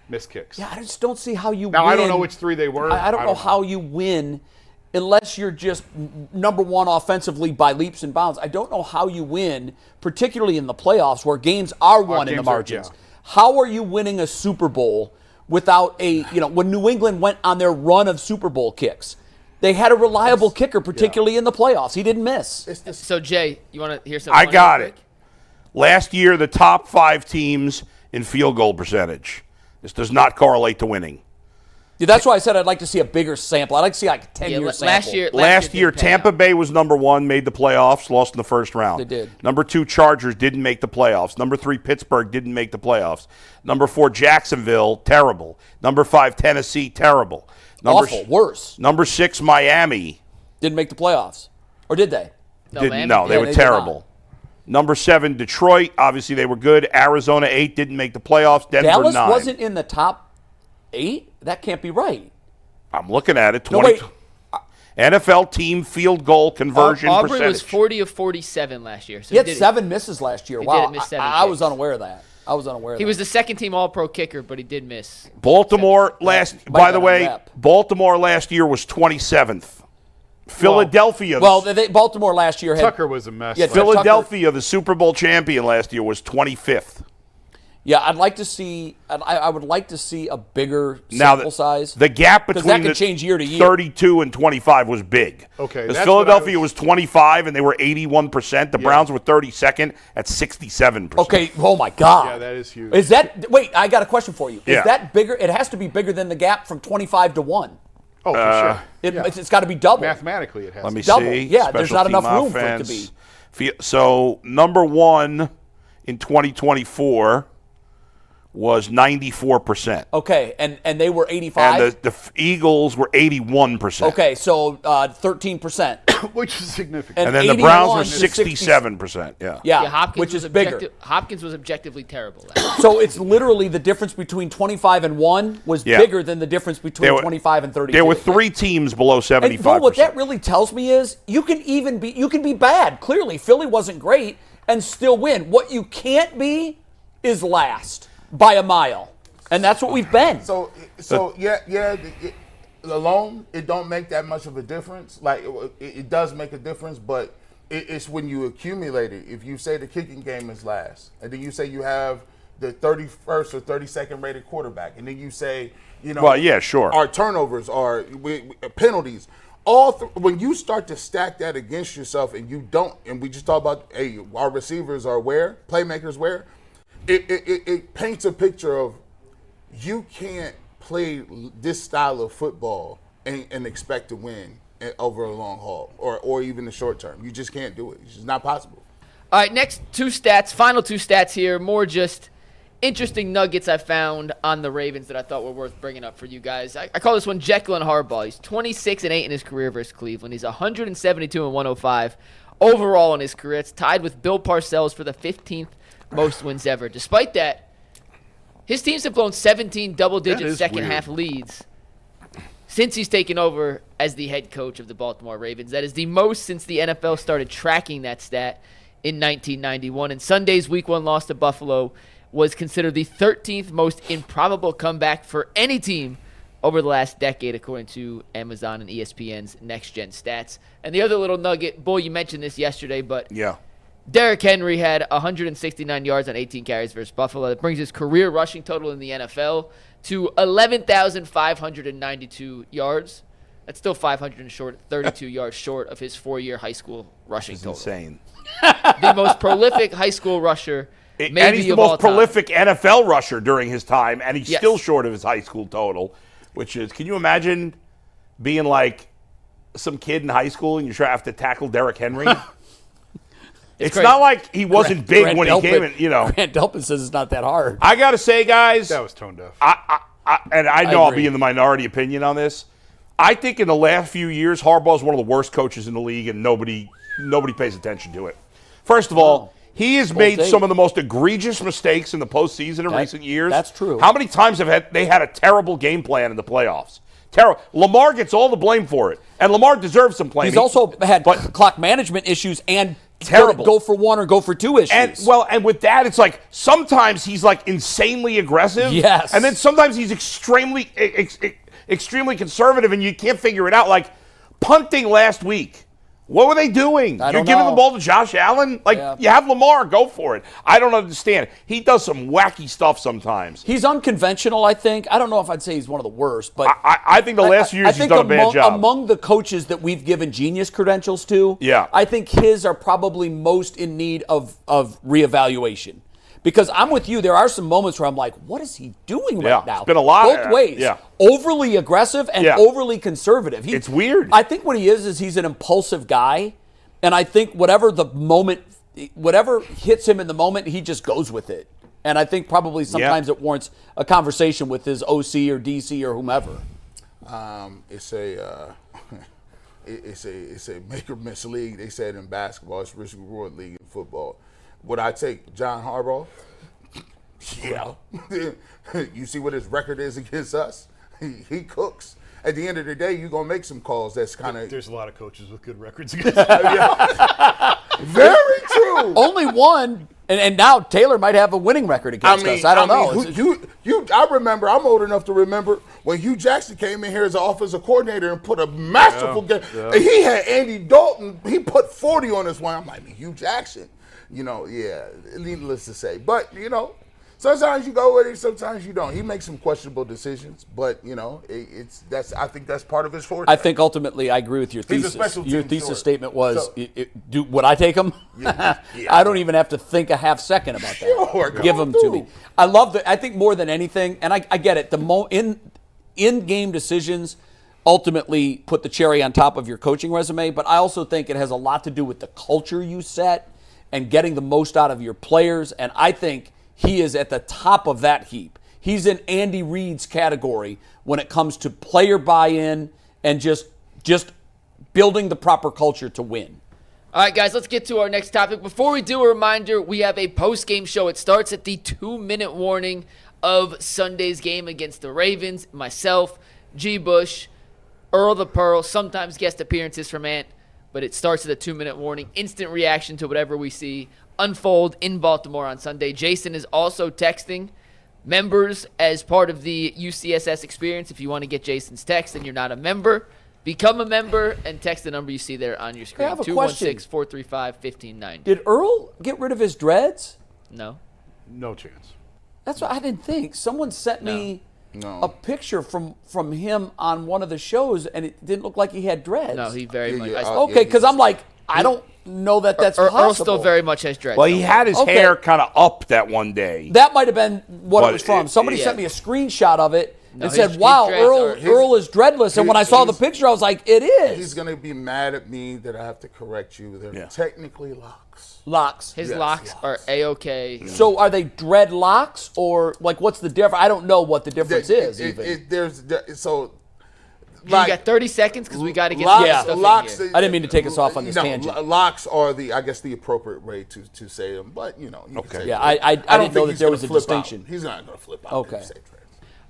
missed kicks. Yeah, I just don't see how you Now win. I don't know which 3 they were. I don't know how you win unless you're just number one offensively by leaps and bounds. I don't know how you win, particularly in the playoffs where games are won in the games are- margins. yeah. How are you winning a Super Bowl without when New England went on their run of Super Bowl kicks? They had a reliable kicker, particularly in the playoffs. He didn't miss. So, Jay, you want to hear something? I got it. Last year, the top 5 teams in field goal percentage. This does not correlate to winning. Yeah, that's why I said I'd like to see a bigger sample. I'd like to see like a 10-year sample. Last year, did pay Tampa out. Bay was number 1, made the playoffs, lost in the first round. They did. Number 2, Chargers didn't make the playoffs. Number 3, Pittsburgh didn't make the playoffs. Number 4, Jacksonville, terrible. Number 5, Tennessee, terrible. Awful, worse. Number 6, Miami. Didn't make the playoffs. Or did they? They Yeah, were they did terrible. Number 7, Detroit. Obviously, they were good. Arizona, 8, didn't make the playoffs. Denver, Dallas 9. wasn't in the top 8? That can't be right. I'm looking at it. No, wait. NFL team field goal conversion Auburn percentage. was 40 of 47 last year. So He had did 7 misses last year. He Wow. did miss 7 I was kicks. unaware of that. I was unaware of He that. was the second-team All-Pro kicker, but he did miss. Baltimore by the way, rep. Baltimore last year was 27th. Philadelphia. Well, Baltimore last year had Tucker was a mess. Yeah, last Philadelphia, the Super Bowl champion last year, was 25th. Yeah, I'd like to see. I would like to see a bigger Now, sample size. the gap 'Cause between that could the change year to year. 32 and 25 was big. Okay, Because that's Philadelphia what I was 25 and they were 81%. The Browns were 32nd at 67%. Okay. Oh my God. Yeah, that is huge. Is that? Wait, I got a question for you. Yeah. Is that bigger? It has to be bigger than the gap from 25 to 1. Oh, for sure. It's got to be double. Mathematically, it has. Let me Double. see. Yeah, there's Special not enough team room for it to offense. So number one in 2024 was 94%. Okay, and they were 85. And the Eagles were 81%. Okay, so 13%. Which is significant. And then the 81 Browns were to 60 67%. Yeah. Yeah, Hopkins which was is bigger. Hopkins was objectively terrible. Last year. So it's literally the difference between 25 and 1 was Yeah. bigger than the difference between There were- 25 and 32. There were three teams below 75%. And Bull, what that really tells me is you can be bad. Clearly, Philly wasn't great and still win. What you can't be is last by a mile, and that's what we've been. So alone, it don't make that much of a difference. Like it does make a difference, but it's when you accumulate it. If you say the kicking game is last, and then you say you have the 31st or 32nd rated quarterback, and then you say, Well, yeah, sure. our turnovers are penalties. When you start to stack that against yourself, and you don't, and we just talk about, hey, our receivers are where, playmakers where, it paints a picture of you can't play this style of football and expect to win over a long haul or even the short term. You just can't do it. It's just not possible. All right, next final two stats here. More just interesting nuggets I found on the Ravens that I thought were worth bringing up for you guys. I call this one Jekyll and Harbaugh. He's 26-8 in his career versus Cleveland. He's 172-105 overall in his career. It's tied with Bill Parcells for the 15th most wins ever. Despite that, his teams have blown 17 double-digit second-half leads since he's taken over as the head coach of the Baltimore Ravens. That is the most since the NFL started tracking that stat in 1991. And Sunday's Week 1 loss to Buffalo was considered the 13th most improbable comeback for any team over the last decade, according to Amazon and ESPN's Next Gen Stats. And the other little nugget, Bull, you mentioned this yesterday, but Yeah. Derrick Henry had 169 yards on 18 carries versus Buffalo. That brings his career rushing total in the NFL to 11,592 yards. That's still 32 yards short of his 4-year high school rushing It's total. insane. The most prolific high school rusher, maybe And he's the of all most time. prolific NFL rusher during his time, and he's Yes. still short of his high school total, which is, can you imagine being like some kid in high school and you have to tackle Derrick Henry? It's crazy. not like he wasn't big Grant when he came in, Grant Delpit says it's not that hard. I got to say, guys, That was tone deaf. and I know I'll agree. be in the minority opinion on this. I think in the last few years, Harbaugh's one of the worst coaches in the league, and nobody pays attention to it. First of all, he has made take. some of the most egregious mistakes in the postseason in recent years. That's true. How many times have they had a terrible game plan in the playoffs? Terrible. Lamar gets all the blame for it, and Lamar deserves some blame. He's also had but- clock management issues and Terrible. go for one or go for two issues. And with that, it's like sometimes he's like insanely aggressive. Yes. And then sometimes he's extremely conservative, and you can't figure it out. Like punting last week. What were they doing? You're don't giving know. the ball to Josh Allen? Like, Yeah. you have Lamar, go for it. I don't understand. He does some wacky stuff sometimes. He's unconventional, I think. I don't know if I'd say he's one of the worst, but I think the last few years he's done a bad job. Among the coaches that we've given genius credentials to, Yeah. I think his are probably most in need of reevaluation. Because I'm with you, there are some moments where I'm like, what is he doing Yeah, right now? it's been a lot of Both that. ways. Yeah. Overly aggressive and Yeah. overly conservative. It's weird. I think what he is he's an impulsive guy. And I think whatever hits him in the moment, he just goes with it. And I think probably sometimes it warrants a conversation with his OC or DC or whomever. It's a make or miss league. They said in basketball, it's risk reward league in football. Would I take John Harbaugh? Yeah. You see what his record is against us? He cooks. At the end of the day, you're gonna make some calls. That's kind of There's a lot of coaches with good records against very true. Only one And now Taylor might have a winning record against us. I don't know. I remember. I'm old enough to remember when Hugh Jackson came in here as an offensive coordinator and put a masterful game. And he had Andy Dalton. He put 40 on this one. I'm like, Hugh Jackson. Needless to say, but sometimes you go with it, sometimes you don't. He makes some questionable decisions, but I think that's part of his forte. I think ultimately I agree with your thesis. Your thesis statement was, would I take him? Yeah. I don't even have to think a half second about that. Sure, give them to me. I think more than anything, and I get it. In-game decisions ultimately put the cherry on top of your coaching resume, but I also think it has a lot to do with the culture you set and getting the most out of your players. And I think he is at the top of that heap. He's in Andy Reid's category when it comes to player buy-in and just building the proper culture to win. All right, guys, let's get to our next topic. Before we do, a reminder, we have a post-game show. It starts at the 2-minute warning of Sunday's game against the Ravens. Myself, G. Bush, Earl the Pearl, sometimes guest appearances from Ant, but it starts at a 2-minute warning. Instant reaction to whatever we see unfold in Baltimore on Sunday. Jason is also texting members as part of the UCSS experience. If you want to get Jason's text and you're not a member, become a member and text the number you see there on your screen. I have a question. 216-435-1590. Did Earl get rid of his dreads? No. No chance. That's what I didn't think. Someone sent me a picture from him on one of the shows, and it didn't look like he had dreads. No, he very much. Okay, because I'm like, I don't know that's possible. Earl still very much has dreads. Well, he had his hair kind of up that one day. That might have been what it was from. Somebody sent me a screenshot of it and said, wow, Earl is dreadless. And when I saw the picture, I was like, it is. He's going to be mad at me that I have to correct you. They're technically locks. Locks. His locks are A-OK. So are they dreadlocks or like what's the difference? I don't know what the difference is even. You got 30 seconds because we got to get locks. Here. I didn't mean to take us off on this tangent. Locks are the appropriate way to say them, but Okay. Yeah, I didn't know that there was a distinction. He's not going to flip out. Okay.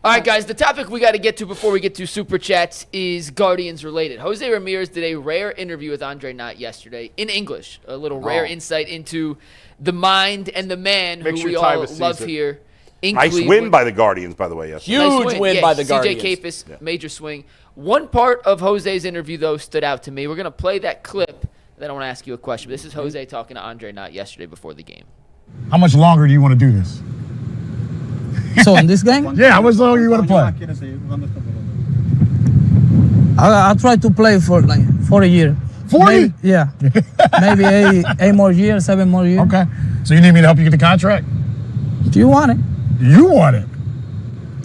All right, guys, the topic we got to get to before we get to Super Chats is Guardians related. Jose Ramirez did a rare interview with Andre Knott yesterday in English, a little rare insight into the mind and the man who we all love here in Nice Cleveland. win by the Guardians, by the way. Yesterday. Huge win by the Guardians. CJ Capus, major swing. One part of Jose's interview, though, stood out to me. We're going to play that clip, then I want to ask you a question. But this is Jose talking to Andre Knott yesterday before the game. How much longer do you want to do this? So in this game? Yeah, how much longer you want to play? I try to play for like 40 years. 40? Yeah. Maybe 8 more years, 7 more years. Okay. So you need me to help you get the contract? Do you want it? You want it?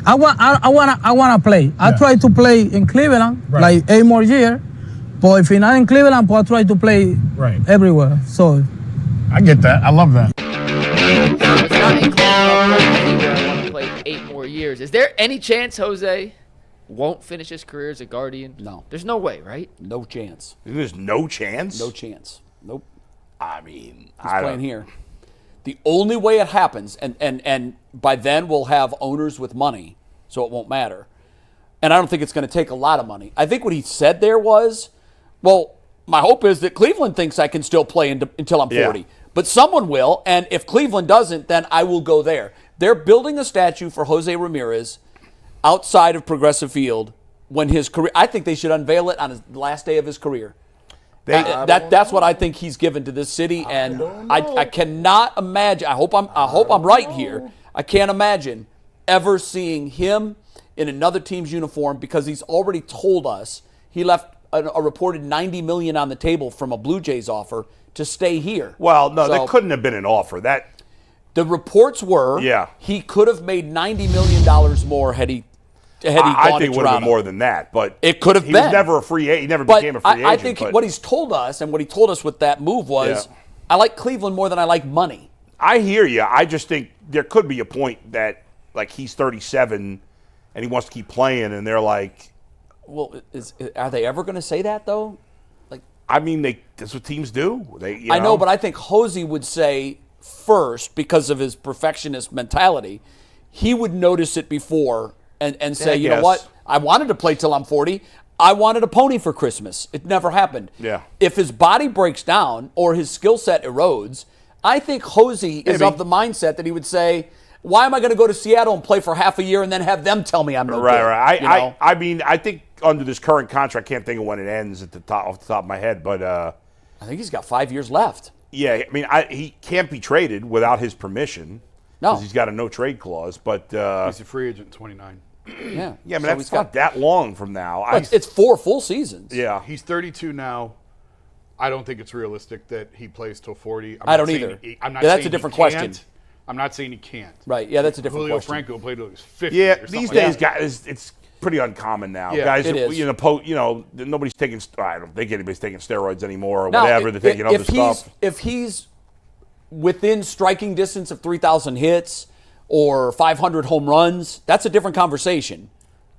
I want to play. I try to play in Cleveland, like 8 more years. But if you're not in Cleveland, I try to play everywhere. So I get that. I love that. It's not in Cleveland. I want to play 8 more years. Is there any chance Jose won't finish his career as a Guardian? No. There's no way, right? No chance. There's no chance? No chance. Nope. I mean, He's playing here. The only way it happens, and by then we'll have owners with money, so it won't matter. And I don't think it's going to take a lot of money. I think what he said there was, well, my hope is that Cleveland thinks I can still play until I'm 40. Yeah. But someone will, and if Cleveland doesn't, then I will go there. They're building a statue for Jose Ramirez outside of Progressive Field when his career, I think they should unveil it on his last day of his career. That's what I think he's given to this city, and I cannot imagine. I hope I'm right here. I can't imagine ever seeing him in another team's uniform because he's already told us he left a reported $90 million on the table from a Blue Jays offer to stay here. Well, no, that couldn't have been an offer. The reports were he could have made $90 million more had he gone to Toronto. I think it would have been more than that, but it could have been. He was never a free agent. He never became a free agent. I think what he's told us and what he told us with that move was, I like Cleveland more than I like money. I hear you. I just think there could be a point that, like, he's 37 and he wants to keep playing, and they're like, well, are they ever going to say that though? Like, I mean, that's what teams do. I know, but I think Jose would say first, because of his perfectionist mentality, he would notice it before and say, you know what? I wanted to play till I'm 40. I wanted a pony for Christmas. It never happened. Yeah. If his body breaks down or his skill set erodes, I think Jose is of the mindset that he would say, why am I going to go to Seattle and play for half a year and then have them tell me I'm no good? Right. I mean, I think under this current contract, I can't think of when it ends off the top of my head, but I think he's got 5 years left. Yeah, I mean, he can't be traded without his permission. No. Because he's got a no-trade clause, but... he's a free agent 29. Yeah. Yeah, I mean, that's not that long from now. It's 4 full seasons. Yeah. He's 32 now. I don't think it's realistic that he plays till 40. I don't either. That's a different question. I'm not saying he can't. Right, yeah, that's a different Julio question. Franco played till he was 50. Yeah, or these something days, like that. guys, it's pretty uncommon now. Yeah, guys, it is. nobody's taking. I don't think anybody's taking steroids anymore or Now, whatever. They're taking other stuff. If he's within striking distance of 3,000 hits or 500 home runs, that's a different conversation.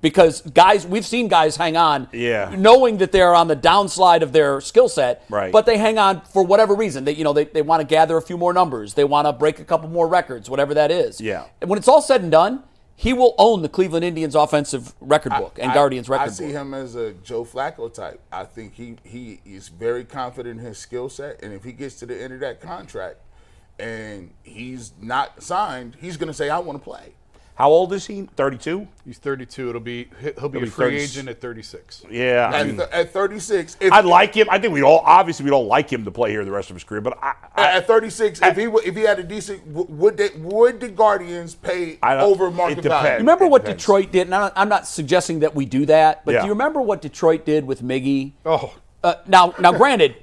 Because we've seen guys hang on, knowing that they're on the downslide of their skill set, right. But they hang on for whatever reason. They want to gather a few more numbers. They want to break a couple more records, whatever that is. Yeah. And when it's all said and done, he will own the Cleveland Indians offensive record book and Guardians record book. I see him as a Joe Flacco type. I think he is very confident in his skill set, and if he gets to the end of that contract and he's not signed, he's going to say, I want to play. How old is he? 32? He's 32. He'll be a free agent at 36. Yeah. At 36. I like him. I think we don't like him to play here the rest of his career. But at 36, if he had a decent, would the Guardians pay over market value? You remember what Detroit did? And I'm not suggesting that we do that, but do you remember what Detroit did with Miggy? Oh. Now, granted,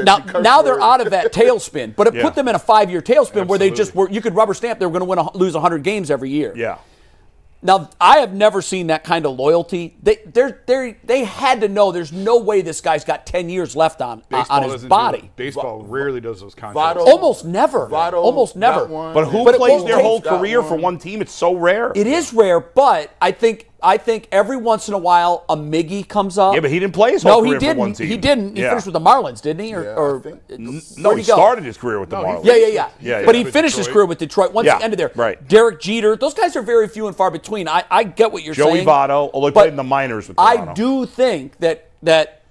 now they're out of that tailspin, but it put them in a 5-year tailspin where they just were. You could rubber stamp they were going to lose 100 games every year. Yeah. Now, I have never seen that kind of loyalty. They had to know there's no way this guy's got 10 years left on his body. Baseball rarely does those contracts. Almost never. Almost never. But who plays their whole career for one team? It's so rare. It is rare, but I think every once in a while a Miggy comes up. Yeah, but he didn't play his whole career for one team. He didn't. He finished with the Marlins, didn't he? No, he started his career with the Marlins. Yeah. But he finished his career with Detroit once he ended there. Right. Derek Jeter. Those guys are very few and far between. I get what you're saying. Joey Votto, although he played in the minors with Toronto. I do think that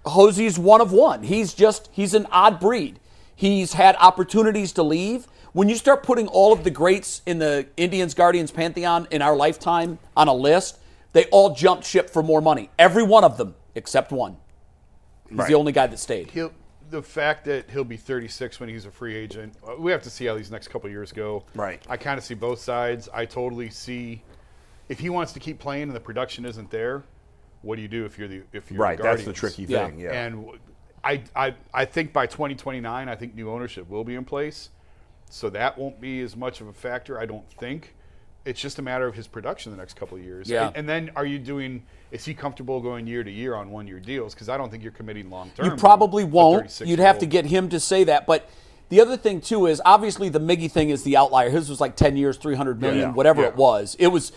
Jose's one of one. He's an odd breed. He's had opportunities to leave. When you start putting all of the greats in the Indians, Guardians pantheon in our lifetime on a list, they all jumped ship for more money. Every one of them except one. He's the only guy that stayed. The fact that he'll be 36 when he's a free agent, we have to see how these next couple of years go. Right. I kind of see both sides. I totally see if he wants to keep playing and the production isn't there, what do you do if you're the right? Guardians? That's the tricky thing. Yeah. And I think by 2029, I think new ownership will be in place. So that won't be as much of a factor, I don't think. It's just a matter of his production the next couple of years. Yeah. And then is he comfortable going year to year on 1-year deals? Because I don't think you're committing long term. You probably won't. You'd have to get him to say that. But the other thing, too, is obviously the Miggy thing is the outlier. His was like 10 years, $300 million, whatever it was. It was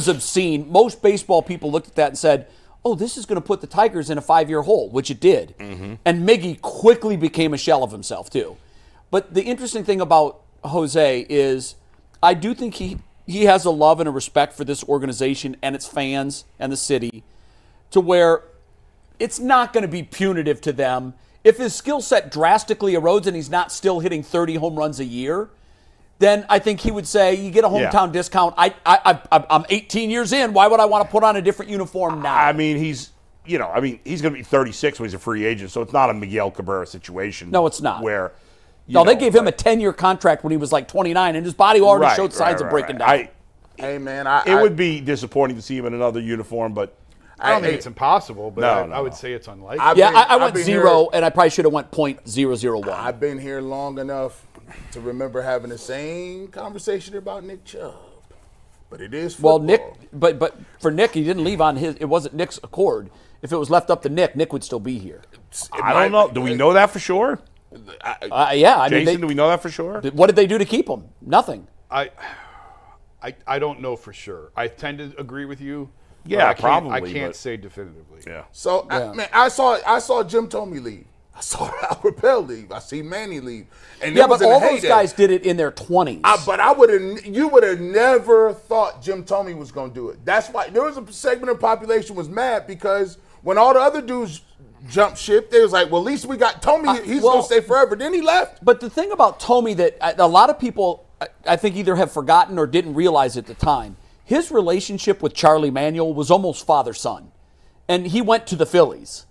obscene. Most baseball people looked at that and said, oh, this is going to put the Tigers in a 5-year hole, which it did. Mm-hmm. And Miggy quickly became a shell of himself, too. But the interesting thing about Jose is I do think he has a love and a respect for this organization and its fans and the city to where it's not going to be punitive to them. If his skill set drastically erodes and he's not still hitting 30 home runs a year, then I think he would say, you get a hometown discount. I'm 18 years in. Why would I want to put on a different uniform now? I mean, he's going to be 36 when he's a free agent, so it's not a Miguel Cabrera situation. No, it's not. Where they gave him a 10-year contract when he was like 29, and his body already showed signs of breaking down. Hey, man, it would be disappointing to see him in another uniform, but I don't think it's impossible, but I would say it's unlikely. I went 0, and I probably should have went .001. I've been here long enough to remember having the same conversation about Nick Chubb, but it is football. Well, Nick, but for Nick, he didn't leave on his. It wasn't Nick's accord. If it was left up to Nick, Nick would still be here. I don't know. Do we know that for sure? Jason, do we know that for sure? What did they do to keep him? Nothing. I don't know for sure. I tend to agree with you. Yeah, probably. I can't say definitively. Yeah. So I saw Jim Thome leave. I saw Albert Pell leave. I see Manny leave. And but all those guys did it in their 20s. But you would have never thought Jim Thome was going to do it. That's why there was a segment of the population was mad because when all the other dudes jumped ship. They was like, well, at least we got Tommy. He's going to stay forever. Then he left. But the thing about Tommy that a lot of people, I think, either have forgotten or didn't realize at the time, his relationship with Charlie Manuel was almost father-son. And he went to the Phillies.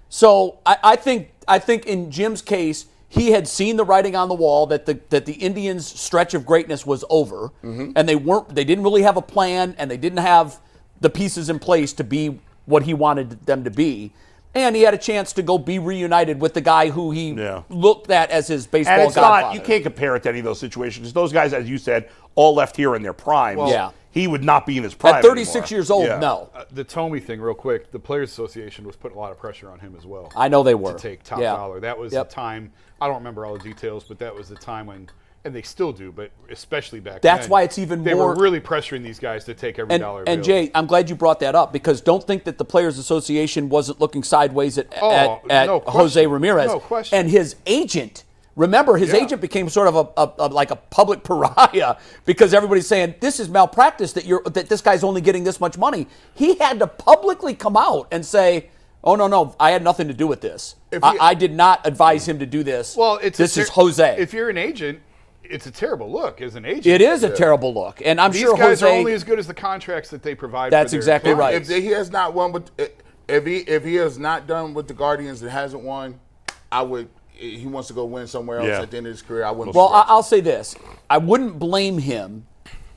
So I think in Jim's case, he had seen the writing on the wall that the Indians' stretch of greatness was over, and they didn't really have a plan, and they didn't have the pieces in place to be what he wanted them to be. And he had a chance to go be reunited with the guy who he looked at as his baseball and it's godfather. you can't compare it to any of those situations. Those guys, as you said, all left here in their prime. Well, he would not be in his prime at 36 anymore. years old, no. The Tommy thing, real quick, the Players Association was putting a lot of pressure on him as well. I know they were. To take top dollar. That was the time, I don't remember all the details, but that was the time when, and they still do, but especially back then. That's why it's even they more. They were really pressuring these guys to take every dollar. And Jay, I'm glad you brought that up, because don't think that the Players Association wasn't looking sideways at Jose Ramirez. No question. And his agent. Remember, his agent became sort of like a public pariah because everybody's saying this is malpractice that this guy's only getting this much money. He had to publicly come out and say, "Oh no, I had nothing to do with this. I did not advise him to do this. Well, this is Jose." If you're an agent, it's a terrible look as an agent. It is a terrible look, and I'm sure these guys Jose are only as good as the contracts that they provide. That's exactly right. If he has not won, if he has not done with the Guardians and hasn't won, he wants to go win somewhere else at the end of his career. I wouldn't. Well, I'll say this: I wouldn't blame him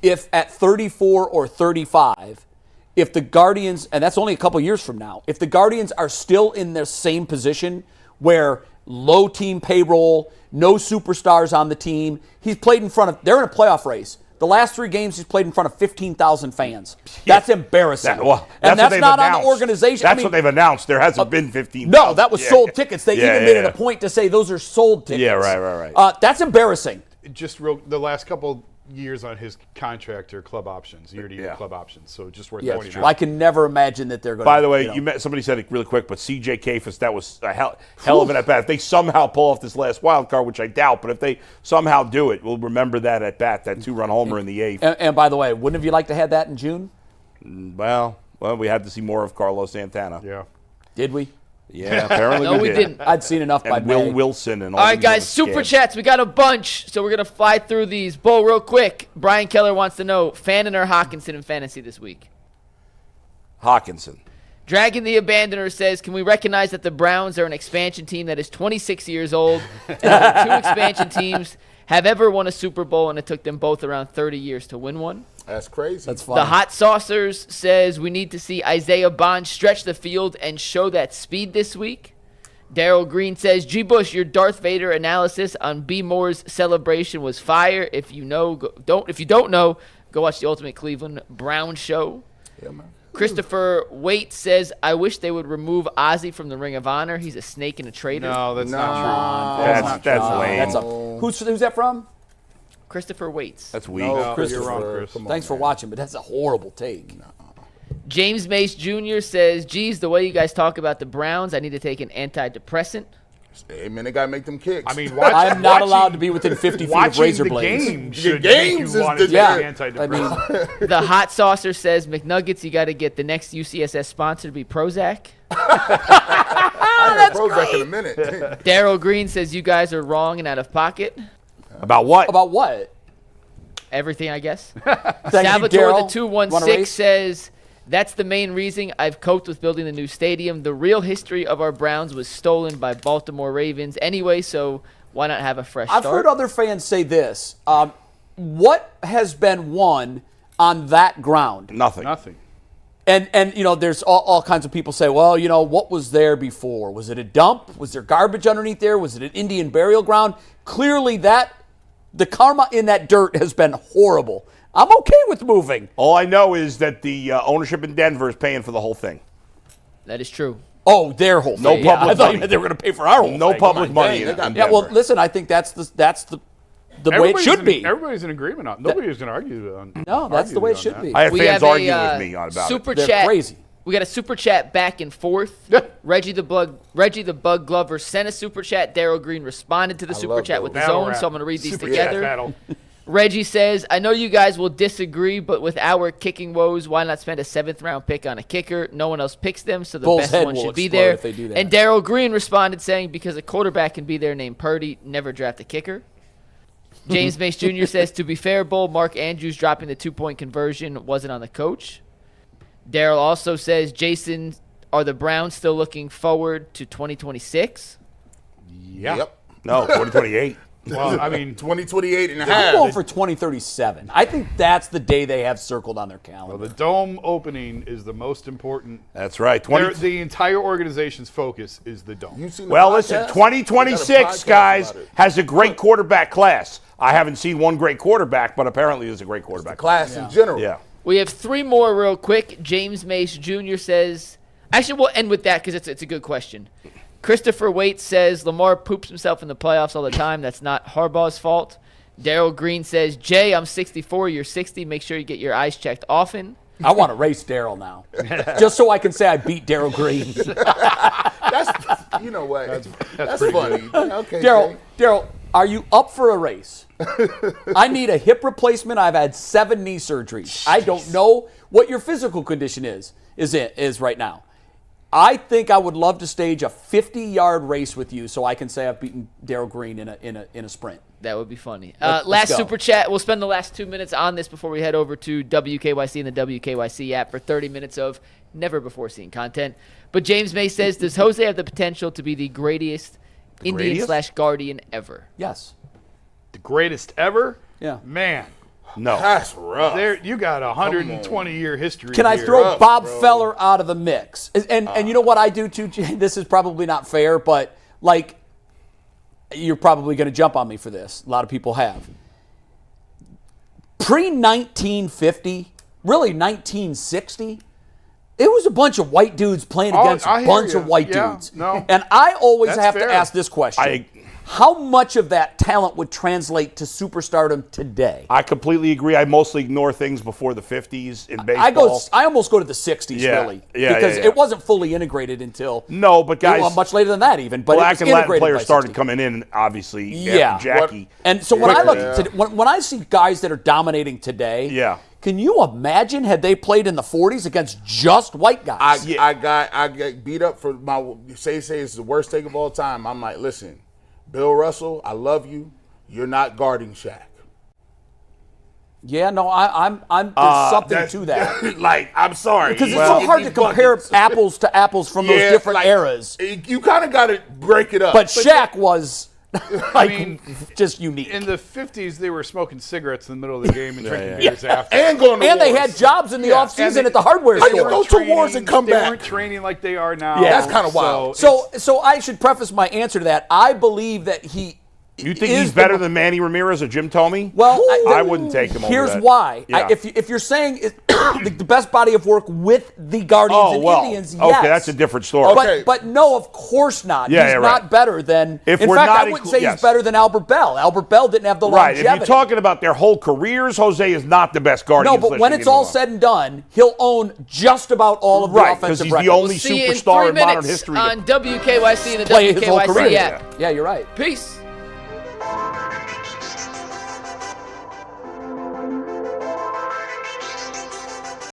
if at 34 or 35, if the Guardians, and that's only a couple years from now, if the Guardians are still in their same position where low team payroll, no superstars on the team, they're in a playoff race. The last 3 games he's played in front of 15,000 fans. That's embarrassing. That's not on the organization. That's what they've announced. There hasn't been 15,000. No, that was sold tickets. They even made it a point to say those are sold tickets. Yeah, right. That's embarrassing. Just the last couple years on his contract are club options, year-to-year club options. So just worth pointing out. I can never imagine that they're going to. By the way, somebody said it really quick, but CJ Kafis, that was a hell of an at-bat. If they somehow pull off this last wild card, which I doubt, but if they somehow do it, we'll remember that at-bat, that 2-run homer in the 8th. And by the way, wouldn't have you liked to have that in June? Well, we had to see more of Carlos Santana. Yeah. Did we? Yeah, apparently No, we didn't. I'd seen enough by Will May. Wilson and all. All right, guys, super chats. We got a bunch, so we're going to fly through these. Bo, real quick. Brian Keller wants to know, Fannin or Hawkinson in fantasy this week? Hawkinson. Dragon the Abandoner says, can we recognize that the Browns are an expansion team that is 26 years old, and the 2 expansion teams have ever won a Super Bowl, and it took them both around 30 years to win one? That's crazy. That's fine. The Hot Saucers says we need to see Isaiah Bond stretch the field and show that speed this week. Daryl Green says, G. Bush, your Darth Vader analysis on B. Moore's celebration was fire. If you don't know, go watch the Ultimate Cleveland Brown show. Yeah, man. Christopher Waite says, I wish they would remove Ozzy from the Ring of Honor. He's a snake and a traitor. No, that's not true. That's lame. Who's that from? Christopher Waits. That's weak. No, Christopher. You're wrong, Chris. Thanks for watching, but that's a horrible take. James Mace Jr. says, geez, the way you guys talk about the Browns, I need to take an antidepressant. Hey, man, they got to make them kicks. I mean, I'm not allowed to be within 50 feet of razor the blades. Game should games make you is want to the- take Yeah, antidepressant. The Hot Saucer says, McNuggets, you got to get the next UCSS sponsor to be Prozac. I ain't Prozac in a minute. Daryl Green says, you guys are wrong and out of pocket. About what? About what? Everything, I guess. Thank Salvatore you, the Daryl. 216 says, that's the main reason I've coped with building the new stadium. The real history of our Browns was stolen by Baltimore Ravens anyway, so why not have a fresh I've start? heard other fans say this. What has been won on that ground? Nothing. And there's all kinds of people say, well, what was there before? Was it a dump? Was there garbage underneath there? Was it an Indian burial ground? Clearly the karma in that dirt has been horrible. I'm okay with moving. All I know is that the ownership in Denver is paying for the whole thing. That is true. Oh, their whole thing. No public I thought money. you meant they were going to pay for our whole No thing. public money. Dang, in Yeah, well, Denver. listen, I think that's the way it should be. Everybody's in agreement on. Nobody is going to argue on. No, that's the way it on should that. be. I have We fans have arguing a with me about super it. They're chat. crazy. We got a super chat back and forth. Reggie the Bug Glover sent a super chat. Daryl Green responded to the super love chat those. with his Battle own, rap. so I'm going to read these Super together. chat battle. Reggie says, I know you guys will disagree, but with our kicking woes, why not spend a 7th-round pick on a kicker? No one else picks them, so the Bull's best head one will should be explode there. if they do that. And Daryl Green responded saying, because a quarterback can be there named Purdy, never draft a kicker. James Mace Jr. says, to be fair, Bull, Mark Andrews dropping the 2-point conversion wasn't on the coach. Daryl also says, Jason, are the Browns still looking forward to 2026? Yeah. Yep. No, 2028. Well, I mean, 2028 and a I'm half. going for 2037. I think that's the day they have circled on their calendar. the dome opening is the most important. That's right. The entire organization's focus is the dome. You seen the Well, podcast? listen, They got a 2026, podcast guys, about it. has a great quarterback class. I haven't seen one great quarterback, but apparently there's a great quarterback Class in general. Yeah. We have 3 more real quick. James Mace Jr. says, actually, we'll end with that because it's a good question. Christopher Waite says, Lamar poops himself in the playoffs all the time. That's not Harbaugh's fault. Daryl Green says, Jay, I'm 64. You're 60. Make sure you get your eyes checked often. I want to race Daryl now, just so I can say I beat Daryl Green. That's, you know what? That's funny. Okay, Daryl, are you up for a race? I need a hip replacement. I've had 7 knee surgeries. I don't know what your physical condition is right now. I think I would love to stage a 50-yard race with you so I can say I've beaten Daryl Green in a sprint. That would be funny. Let's Last go. super chat. We'll spend the last 2 minutes on this before we head over to WKYC and the WKYC app for 30 minutes of never-before-seen content. But James May says, does Jose have the potential to be the greatest Indian/Guardian ever? Yes. The greatest ever? Yeah. Man, No. That's rough. you got a 120-year history. Can I here. throw Rough, Bob bro. Feller out of the mix? And you know what I do too, Jay? This is probably not fair, but like you're probably going to jump on me for this. A lot of people have. Pre-1950, really 1960, it was a bunch of white dudes playing against I a hear bunch you. of white Yeah, dudes. no. And I always That's have fair. to ask this question. I- How much of that talent would translate to superstardom today? I completely agree. I mostly ignore things before the 50s in baseball. I almost go to the 60s, Yeah. really. Yeah, because yeah. it wasn't fully integrated until No, but guys, well, much later than that even. But black it was and Latin integrated players by started 60. coming in, obviously, Yeah. after Jackie. And so when I look Yeah. at when I see guys that are dominating today, Yeah. can you imagine had they played in the 40s against just white guys? I got beat up for my say it's the worst take of all time. I'm like, listen, Bill Russell, I love you. You're not guarding Shaq. Yeah, no, I'm there's something to that. Like, I'm sorry. Because it's so hard to compare apples to apples from those different eras. You kind of got to break it up. But Shaq was just unique. In the 50s, they were smoking cigarettes in the middle of the game and drinking beers after. and going to And they wars. had jobs in the Yeah, offseason and they- at the hardware How you store. go to wars and come they back? weren't training like they are now. Yeah. That's kinda wild. So I should preface my answer to that. I believe that he You think is he's better the- than Manny Ramirez or Jim Tomey? Well, I wouldn't take him over Here's that. why. Yeah. If you're saying the best body of work with the Guardians and Indians, yes. Okay, that's a different story. Okay. But no, of course not. Yeah, he's yeah, not right. better than. If in we're fact, not I wouldn't inclu- say yes. he's better than Albert Bell. Albert Bell didn't have the Right, if longevity. you're talking about their whole careers, Jose is not the best Guardian. No, but when it's all said and done, he'll own just about all of the Right, because offensive he's the records. only See you in superstar 3 in modern minutes history. on WKYC and the Play his whole career. WKYC app. Yeah, you're right. Peace.